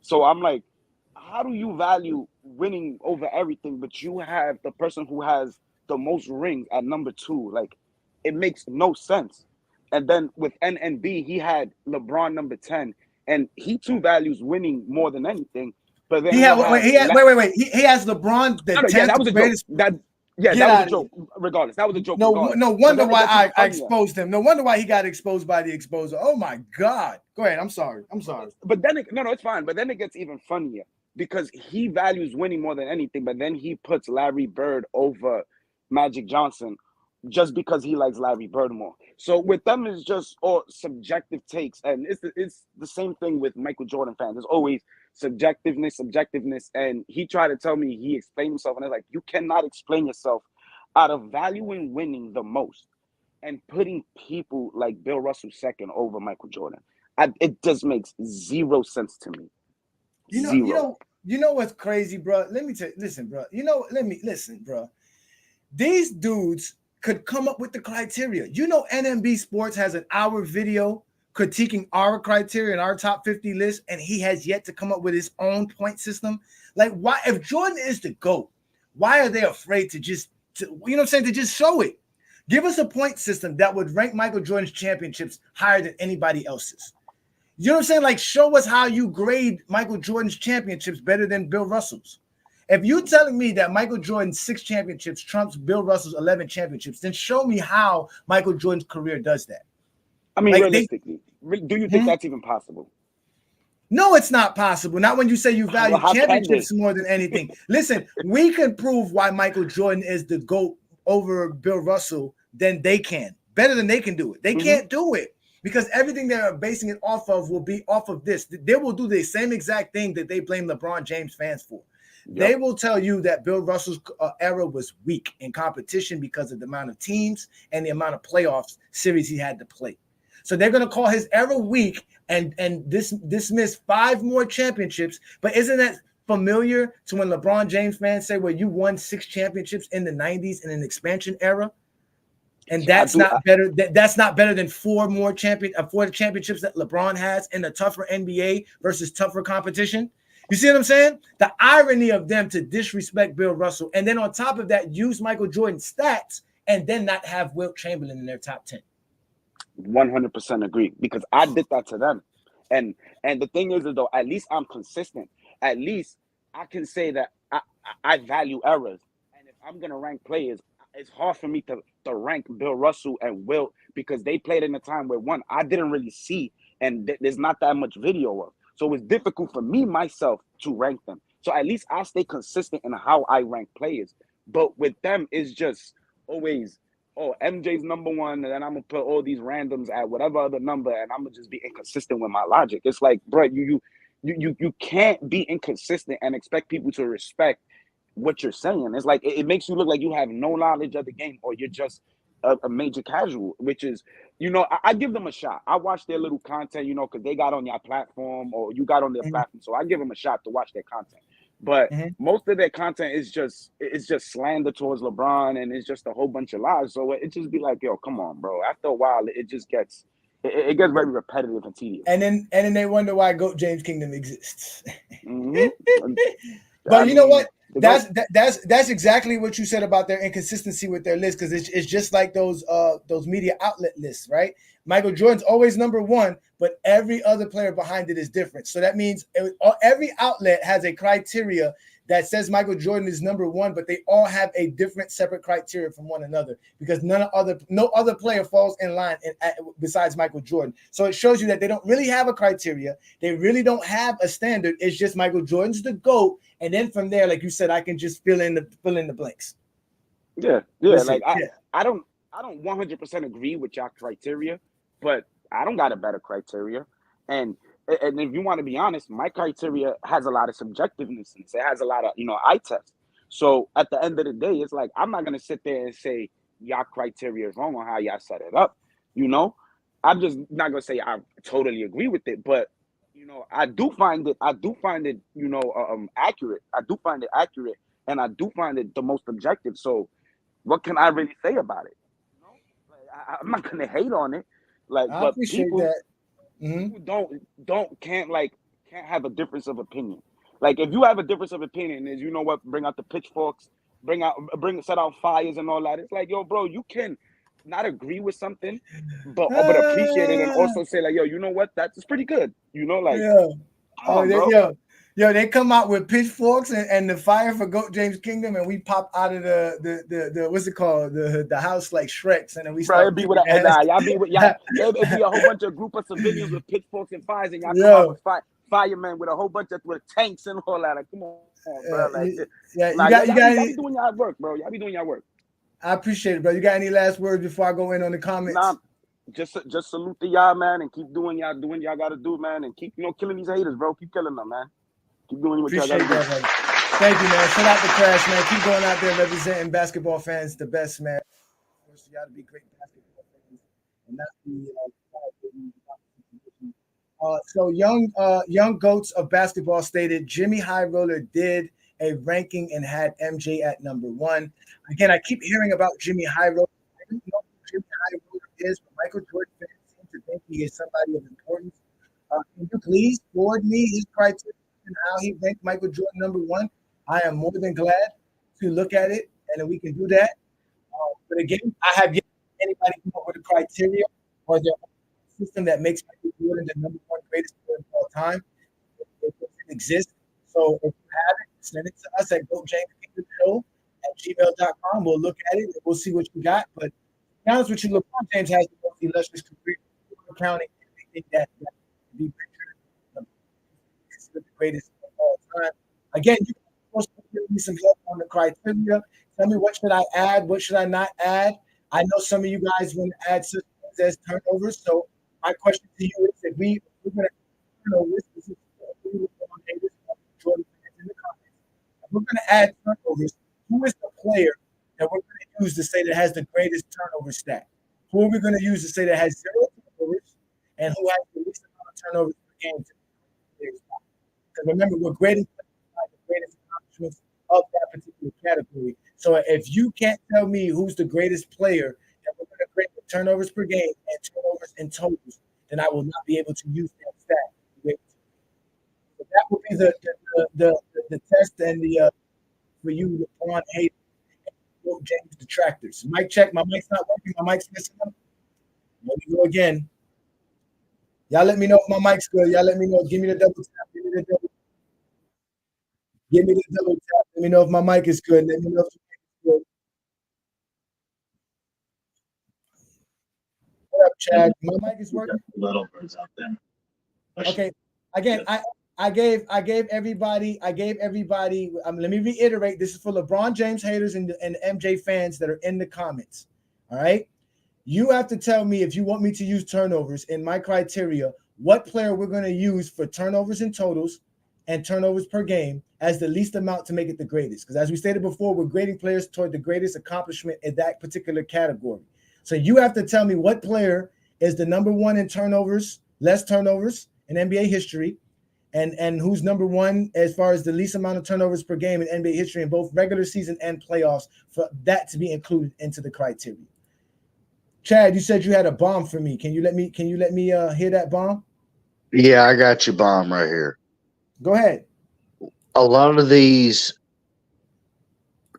So I'm like, how do you value winning over everything, but you have the person who has the most rings at number two? Like, it makes no sense. And then with NNB, he had LeBron number 10, and he too values winning more than anything. But then He he'll had have wait. He has LeBron the no, no, yeah, 10th that was a joke. greatest. That Get was a out of joke. Regardless, that was a joke. No regardless. wonder But then it why gets even I funnier. exposed him. No wonder why he got exposed by the exposer. Oh my God. Go ahead. I'm sorry. But then no, it's fine. But then it gets even funnier because he values winning more than anything. But then he puts Larry Bird over Magic Johnson just because he likes Larry Bird more. So with them, it's just all subjective takes, and it's the same thing with Michael Jordan fans. There's always subjectiveness, and he tried to tell me he explained himself, and I was like, you cannot explain yourself out of valuing winning the most and putting people like Bill Russell second over Michael Jordan. It just makes zero sense to me. Zero. You know what's crazy, bro? Let me tell you. Listen, bro. Listen, bro. These dudes could come up with the criteria. NMB Sports has an hour video critiquing our criteria and our top 50 list, and he has yet to come up with his own point system. Like, why, if Jordan is the GOAT, why are they afraid to just show it? Give us a point system that would rank Michael Jordan's championships higher than anybody else's. You know what I'm saying? Like, show us how you grade Michael Jordan's championships better than Bill Russell's. If you're telling me that Michael Jordan's 6 championships trumps Bill Russell's 11 championships, then show me how Michael Jordan's career does that. I mean, realistically, do you think that's even possible? No, it's not possible. Not when you say you value championships more than anything. Listen, we can prove why Michael Jordan is the GOAT over Bill Russell than they can. Better than they can do it. They can't do it because everything they're basing it off of will be off of this. They will do the same exact thing that they blame LeBron James fans for. Yep. They will tell you that Bill Russell's era was weak in competition because of the amount of teams and the amount of playoffs series he had to play. So they're going to call his era weak and dismiss 5 more championships. But isn't that familiar to when LeBron James fans say, well, you won 6 championships in the 90s in an expansion era? And that's not better. That's not better than 4 championships that LeBron has in a tougher NBA versus tougher competition. You see what I'm saying? The irony of them to disrespect Bill Russell and then on top of that, use Michael Jordan's stats and then not have Wilt Chamberlain in their top 10. 100% agree because I did that to them. And the thing is though, at least I'm consistent. At least I can say that I value errors. And if I'm going to rank players, it's hard for me to rank Bill Russell and Wilt because they played in a time where one, I didn't really see and there's not that much video of. So it's difficult for me myself to rank them. So at least I stay consistent in how I rank players. But with them, it's just always, MJ's number one, and then I'm gonna put all these randoms at whatever other number, and I'm gonna just be inconsistent with my logic. It's like, bro, you can't be inconsistent and expect people to respect what you're saying. It's like it makes you look like you have no knowledge of the game, or you're just a major casual, which is, I give them a shot. I watch their little content, because they got on your platform or you got on their platform. So I give them a shot to watch their content. But most of their content is just slander towards LeBron and it's just a whole bunch of lies. So it just be like, yo, come on, bro. After a while, it just gets very repetitive and tedious. And then they wonder why GOAT James Kingdom exists. But you know what? That's exactly what you said about their inconsistency with their list, because it's just like those media outlet lists, right? Michael Jordan's always number one, but every other player behind it is different. So that means every outlet has a criteria that says Michael Jordan is number one, but they all have a different separate criteria from one another, because no other player falls in line besides Michael Jordan. So it shows you that they don't really have a criteria. They really don't have a standard. It's just Michael Jordan's the GOAT. And then from there, like you said, I can just fill in the blanks. Yeah. Like I don't 100% agree with your criteria, but I don't got a better criteria. And if you want to be honest, my criteria has a lot of subjectiveness in it. It has a lot of, eye test. So at the end of the day, it's like I'm not gonna sit there and say y'all criteria is wrong on how y'all set it up. I'm just not gonna say I totally agree with it, but I do find it accurate. I do find it accurate, and I do find it the most objective. So what can I really say about it? Like, I'm not gonna hate on it. Like, I but appreciate people, that. people can't have a difference of opinion. Like, if you have a difference of opinion, is bring out the pitchforks, set out fires and all that. It's like, yo, bro, you can not agree with something, but appreciate it, and also say like, yo, you know what, that's pretty good. They come out with pitchforks and the fire for Goat James Kingdom, and we pop out of the what's it called, the house like Shreks, and then we start. It'd be it'd be a whole bunch of group of civilians with pitchforks and fires, and y'all come out with firemen with a whole bunch of tanks and all that. Like, come on, bro. Like, y'all be doing y'all work, bro. Y'all be doing y'all work. I appreciate it, bro. You got any last words before I go in on the comments? Nah, just salute to y'all, man, and keep doing y'all gotta do, man, and keep killing these haters, bro. Keep killing them, man. Keep doing what y'all gotta do. Thank you, man. Shout out to Crash, man. Keep going out there representing basketball fans the best, man. For y'all to be great basketball fans, and that's the so young goats of basketball stated Jimmy High Roller did a ranking and had MJ at number one. Again, I keep hearing about Jimmy High Roller. I don't know who Jimmy High Roller is, but Michael Jordan fans seem to think he is somebody of importance. Can you please forward me his criteria and how he ranked Michael Jordan number one? I am more than glad to look at it, and then we can do that. But again, I have yet anybody come up with a criteria or their system that makes Michael Jordan the number one greatest player of all time. It doesn't exist. So if you have it, send it to us at GoJamesKingdomShow@gmail.com. We'll look at it and we'll see what you got. But to be honest with you, LeBron James has the most illustrious career, counting everything that be mentioned. It's the greatest of all time. Again, you can also give me some help on the criteria. Tell me, what should I add? What should I not add? I know some of you guys want to add such things as turnovers. So my question to you is, if we're going to turnovers, this is Jordan in the comments. If we're going to add turnovers, who is the player that we're going to use to say that has the greatest turnover stat? Who are we going to use to say that has 0 turnovers and who has the least amount of turnovers per game? Because remember, we're grading the greatest accomplishments of that particular category. So if you can't tell me who's the greatest player that we're going to grade with turnovers per game and turnovers in totals, then I will not be able to use that stat. So that would be the test and the for you, LeBron haters and James detractors. Mic check. My mic's not working. My mic's messing up. Let me go again. Y'all let me know if my mic's good. Y'all let me know. Give me the double tap. Give me the double tap. Let me know if my mic is good. Let me know if the mic is good. What up, Chad? My mic is working. Little birds out there. Okay. Again, I gave everybody. Let me reiterate. This is for LeBron James haters and MJ fans that are in the comments. All right. You have to tell me, if you want me to use turnovers in my criteria, what player we're going to use for turnovers in totals and turnovers per game as the least amount to make it the greatest. Because as we stated before, we're grading players toward the greatest accomplishment in that particular category. So you have to tell me what player is the number one in turnovers, less turnovers in NBA history, and who's number one as far as the least amount of turnovers per game in NBA history in both regular season and playoffs, for that to be included into the criteria. Chad, you said you had a bomb for me. Can you let me hear that bomb? Yeah, I got your bomb right here. Go ahead. A lot of these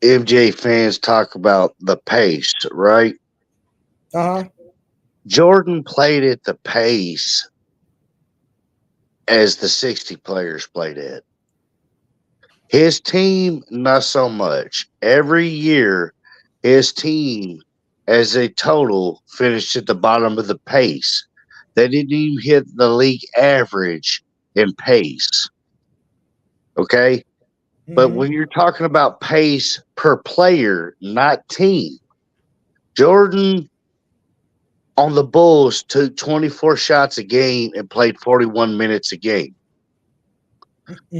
MJ fans talk about the pace, right? Uh-huh. Jordan played at the pace as the 60 players played at. His team, not so much. Every year, his team, as a total, finished at the bottom of the pace. They didn't even hit the league average in pace. Okay? But Mm-hmm. when you're talking about pace per player, not team, Jordan on the Bulls took 24 shots a game and played 41 minutes a game.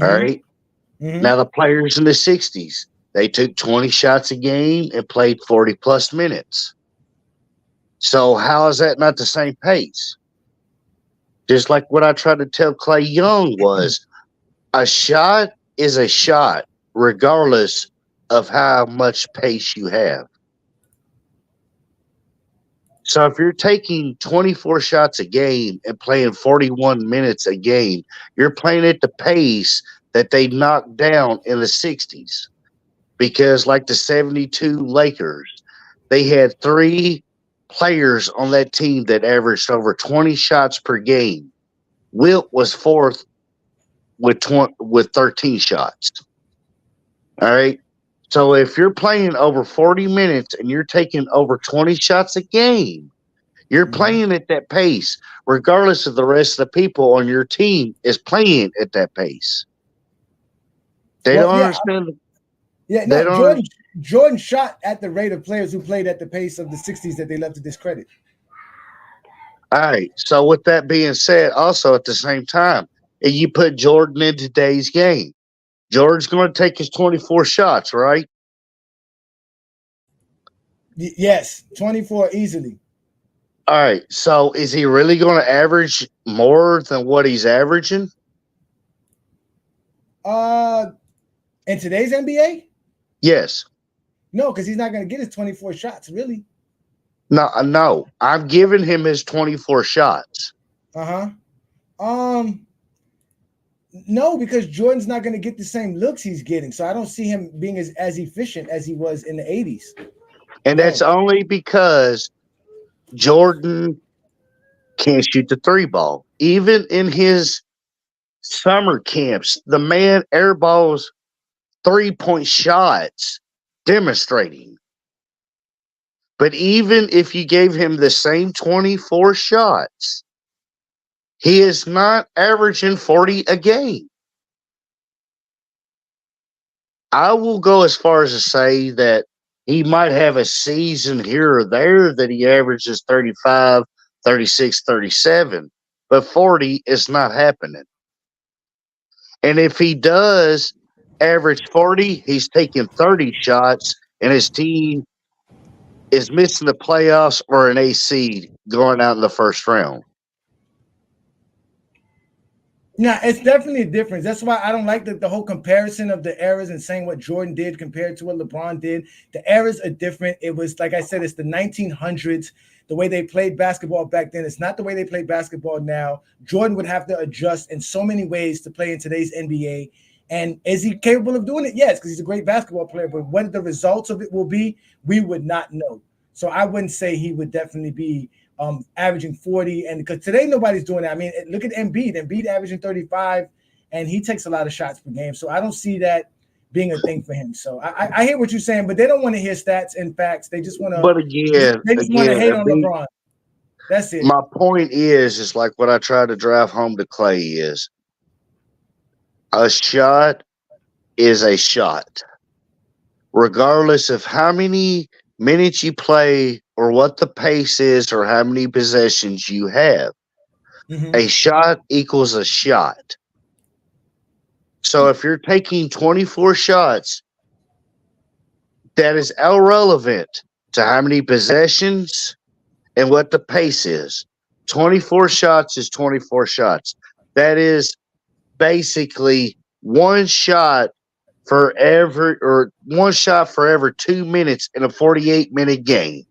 All Mm-hmm. right. Mm-hmm. Now, the players in the 60s, they took 20 shots a game and played 40 plus minutes. So, how is that not the same pace? Just like what I tried to tell Clay Young was a shot is a shot, regardless of how much pace you have. So if you're taking 24 shots a game and playing 41 minutes a game, you're playing at the pace that they knocked down in the 60s. Because, like the 72 Lakers, they had three players on that team that averaged over 20 shots per game. Wilt was fourth with 13 shots. All right. So if you're playing over 40 minutes and you're taking over 20 shots a game, you're Mm-hmm. playing at that pace, regardless of the rest of the people on your team is playing at that pace. They Well, don't yeah, understand. yeah, They no, don't. Jordan shot at the rate of players who played at the pace of the 60s that they love to discredit. All right. So with that being said, also at the same time, if you put Jordan in today's game, Jordan's going to take his 24 shots, right? Yes, 24 easily. All right. So is he really going to average more than what he's averaging? Uh in today's NBA? Yes. No, because he's not going to get his 24 shots, really. No, no. I'm giving him his 24 shots. Uh-huh. Um, no, because Jordan's not going to get the same looks he's getting. So I don't see him being as efficient as he was in the 80s. And that's No. only because Jordan can't shoot the three ball. Even in his summer camps, the man airballs 3-point shots demonstrating. But even if you gave him the same 24 shots, he is not averaging 40 a game. I will go as far as to say that he might have a season here or there that he averages 35, 36, 37, but 40 is not happening. And if he does average 40, he's taking 30 shots, and his team is missing the playoffs or an A seed going out in the first round. Yeah, it's definitely a difference. That's why I don't like the whole comparison of the eras and saying what Jordan did compared to what LeBron did. The eras are different. It was, like I said, it's the 1900s. The way they played basketball back then, it's not the way they play basketball now. Jordan would have to adjust in so many ways to play in today's NBA. And is he capable of doing it? Yes, because he's a great basketball player. But what the results of it will be, we would not know. So I wouldn't say he would definitely be averaging 40. And because today nobody's doing that. I mean, look at Embiid. Embiid averaging 35, and he takes a lot of shots per game. So I don't see that being a thing for him. So I hear what you're saying, but they don't want to hear stats and facts. They just want to. But They just want to hate on again, LeBron. That's it. my point is like what I try to drive home to Clay is a shot is a shot, regardless of how many minutes you play or what the pace is or how many possessions you have. Mm-hmm. A shot equals a shot. So if you're taking 24 shots, that is irrelevant to how many possessions and what the pace is. 24 shots is 24 shots. That is basically one shot for every 2 minutes in a 48-minute game.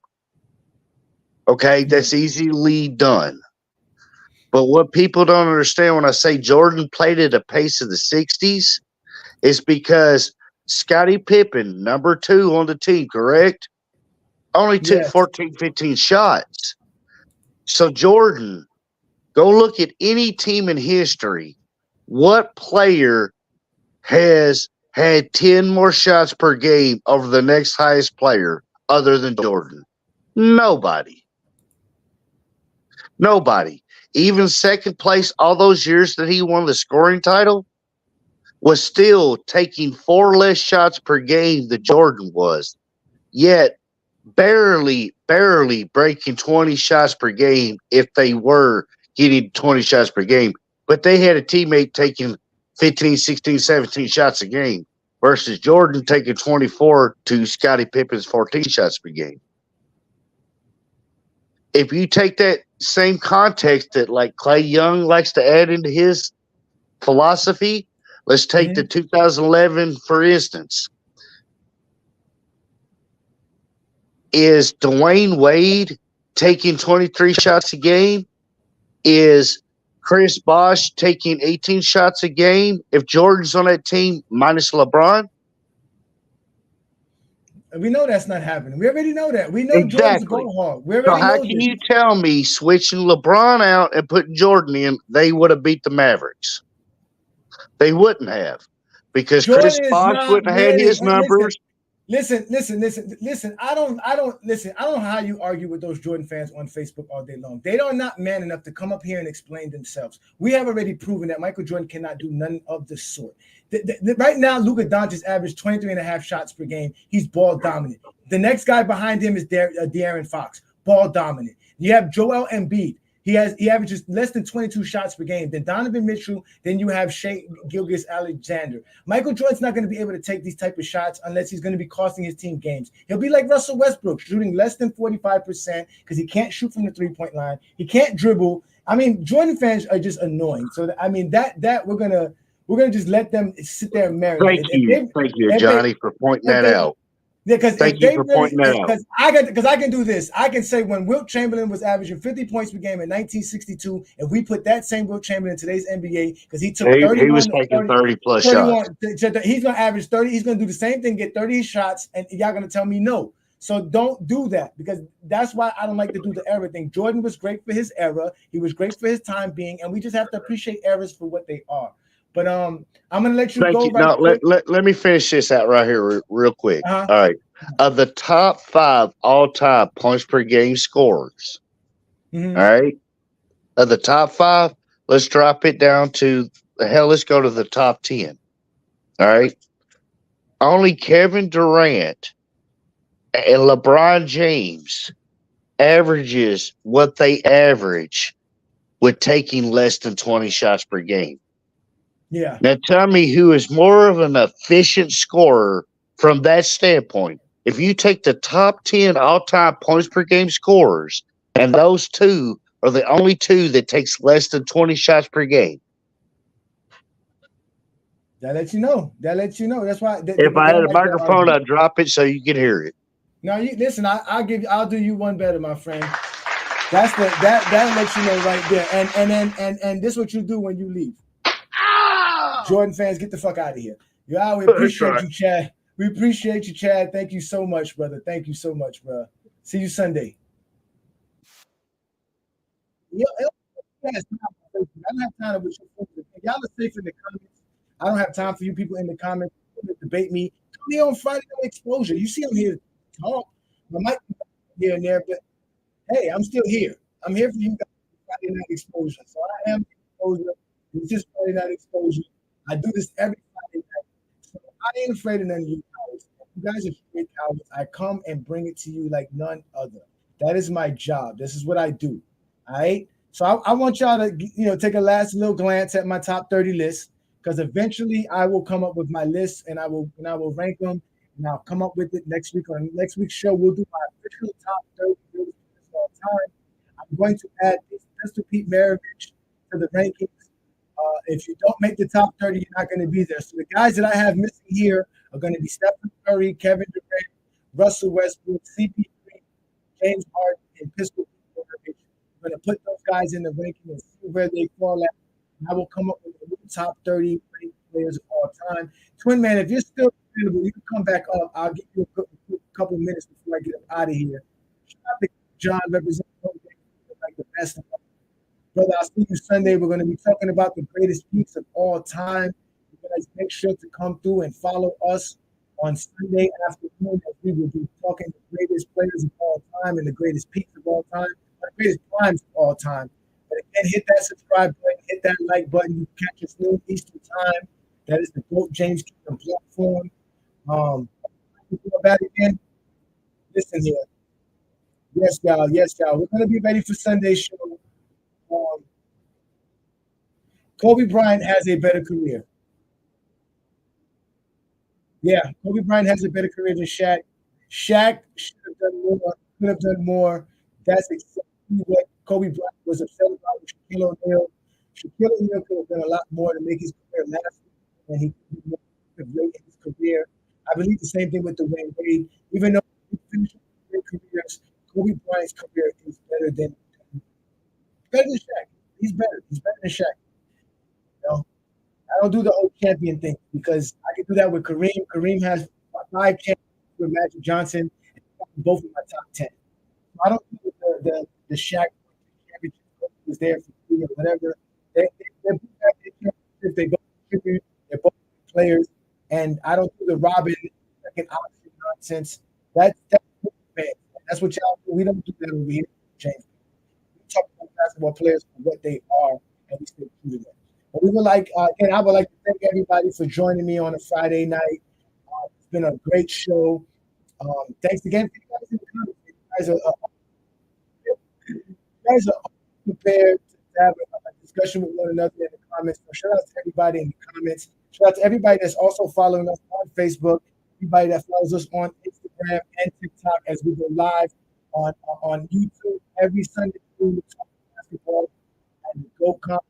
Okay, that's easily done. But what people don't understand when I say Jordan played at a pace of the 60s is because Scottie Pippen, number 2 on the team, correct? Only took Yes. 14, 15 shots. So, Jordan, go look at any team in history. What player has had 10 more shots per game over the next highest player other than Jordan? Nobody. Nobody. Even second place all those years that he won the scoring title was still taking 4 less shots per game than Jordan was. Yet barely breaking 20 shots per game if they were getting 20 shots per game. But they had a teammate taking 15, 16, 17 shots a game versus Jordan taking 24 to Scottie Pippen's 14 shots per game. If you take that same context that like Clay Young likes to add into his philosophy, let's take the 2011 for instance. Is Dwayne Wade taking 23 shots a game? Is Chris Bosh taking 18 shots a game if Jordan's on that team minus LeBron? We know that's not happening. We already know that. We know Jordan's a Exactly. go hard. We So already how know can this. you tell me switching LeBron out and putting Jordan in, they would have beat the Mavericks? They wouldn't have, because Chris Jordan is Bosh not wouldn't have had winning. his numbers. Listen. I don't know how you argue with those Jordan fans on Facebook all day long. They are not man enough to come up here and explain themselves. We have already proven that Michael Jordan cannot do none of the sort. Right now, Luka Doncic averaged 23.5 shots per game. He's ball dominant. The next guy behind him is De'Aaron Fox, ball dominant. You have Joel Embiid. He averages less than 22 shots per game. Then Donovan Mitchell. Then you have Shai Gilgeous-Alexander. Michael Jordan's not going to be able to take these type of shots unless he's going to be costing his team games. He'll be like Russell Westbrook, shooting less than 45% because he can't shoot from the 3-point line. He can't dribble. I mean, Jordan fans are just annoying. So I mean that we're gonna just let them sit there and marinate. Thank you, Johnny, for pointing that out. Yeah, because Thank you for pointing that out. Because I can do this. I can say when Wilt Chamberlain was averaging 50 points per game in 1962, if we put that same Wilt Chamberlain in today's NBA, because he took 31, he was taking 30 plus 31, shots. He's going to average 30. He's going to do the same thing, get 30 shots, and y'all going to tell me no. So don't do that, because that's why I don't like to do the era thing. Jordan was great for his era. He was great for his time being, and we just have to appreciate eras for what they are. But I'm going to let you go. Let me finish this out right here real quick. All right. Of the top 5 all-time points per game scorers, all right, of the top 5, let's drop it down to, let's go to the top 10. All right. Only Kevin Durant and LeBron James averages what they average with taking less than 20 shots per game. Yeah. Now tell me who is more of an efficient scorer from that standpoint. If you take the top 10 all-time points per game scorers, and those two are the only two that takes less than 20 shots per game. That lets you know. That's why. If I had a microphone, I'd drop it so you can hear it. No, you listen. I'll do you one better, my friend. That lets you know right there. And this is what you do when you leave. Jordan fans, get the fuck out of here. We appreciate you, Chad. We appreciate you, Chad. Thank you so much, brother. Thank you so much, bro. See you Sunday. Yes, I don't have time to y'all are safe in the comments. I don't have time for you people in the comments to debate me. Come here on Friday Night Exposure. You see I'm here to talk. I might be here and there, but hey, I'm still here. I'm here for you guys. Friday Night Exposure. So I am Exposure. It's just Friday Night Exposure. I do this every Friday night. So I ain't afraid of none of you cowards. You guys are straight cowards. I come and bring it to you like none other. That is my job. This is what I do. All right. So I want y'all to take a last little glance at my top 30 list, because eventually I will come up with my list and I will rank them, and I'll come up with it next week. On next week's show, we'll do my official top 30 list of all time. I'm going to add Mr. Pete Maravich to the rankings. If you don't make the top 30, you're not going to be there. So the guys that I have missing here are going to be Stephen Curry, Kevin Durant, Russell Westbrook, CP3, James Harden, and Pistol Pete. I'm going to put those guys in the ranking and see where they fall at. And I will come up with the top 30 players of all time. Twin Man, if you're still available, you can come back up. I'll give you a couple minutes before I get up out of here. Shout out to John representing like the best of us. Brother, I'll see you Sunday. We're going to be talking about the greatest peaks of all time. You guys make sure to come through and follow us on Sunday afternoon as we will be talking the greatest players of all time and the greatest peaks of all time, or the greatest primes of all time. But again, hit that subscribe button, hit that like button. You can catch us noon Eastern time. That is the GOAT James Kingdom platform. About again, listen here. Yes, y'all. Yes, y'all. We're going to be ready for Sunday's show. Um, Kobe Bryant has a better career. Yeah, Kobe Bryant has a better career than Shaq. Shaq should have done more, could have done more. That's exactly what Kobe Bryant was upset about with Shaquille O'Neal. Shaquille O'Neal could have done a lot more to make his career last, and he could be more great in his career. I believe the same thing with Dwayne Wade. Even though he finished great careers, Kobe Bryant's career is better than Shaq. He's better. He's better than Shaq. You know? I don't do the whole champion thing because I can do that with Kareem. Kareem has 5 championships with Magic Johnson, and both of my top 10. So I don't do the Shaq championship is there for free or whatever. They're both championships. They both contribute. They're both players, and I don't do the Robin second option nonsense. That's fans. That's what y'all do. We don't do that over here, James. We talk about basketball players for what they are, and we stay true to them. But we would like, again, I would like to thank everybody for joining me on a Friday night. It's been a great show. Thanks again for you guys in the comments. You guys are prepared to have a discussion with one another in the comments. So shout out to everybody in the comments. Shout out to everybody that's also following us on Facebook, everybody that follows us on Instagram and TikTok as we go live on YouTube every Sunday through the talk basketball and the Go conversation.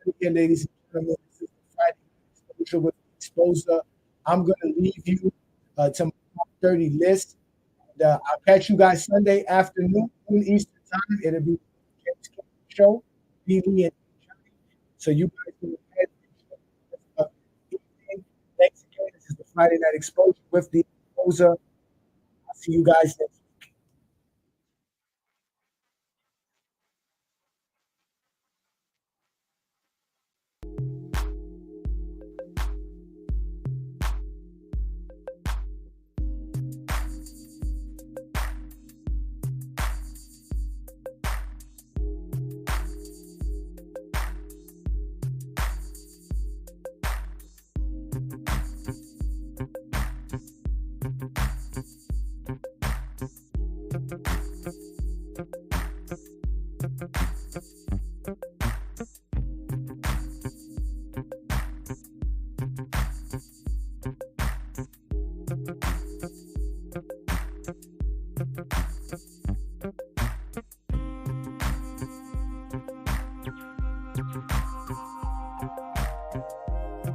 Again, ladies and gentlemen, this is the Friday Exposure with Exposer. I'm going to leave you to my top 30 list. And, I'll catch you guys Sunday afternoon, Eastern time. It'll be James Kingdom show, BB and Ajani. So you guys can head. Thanks again. This is the Friday Night Exposure with the Exposer. I'll see you guys next week.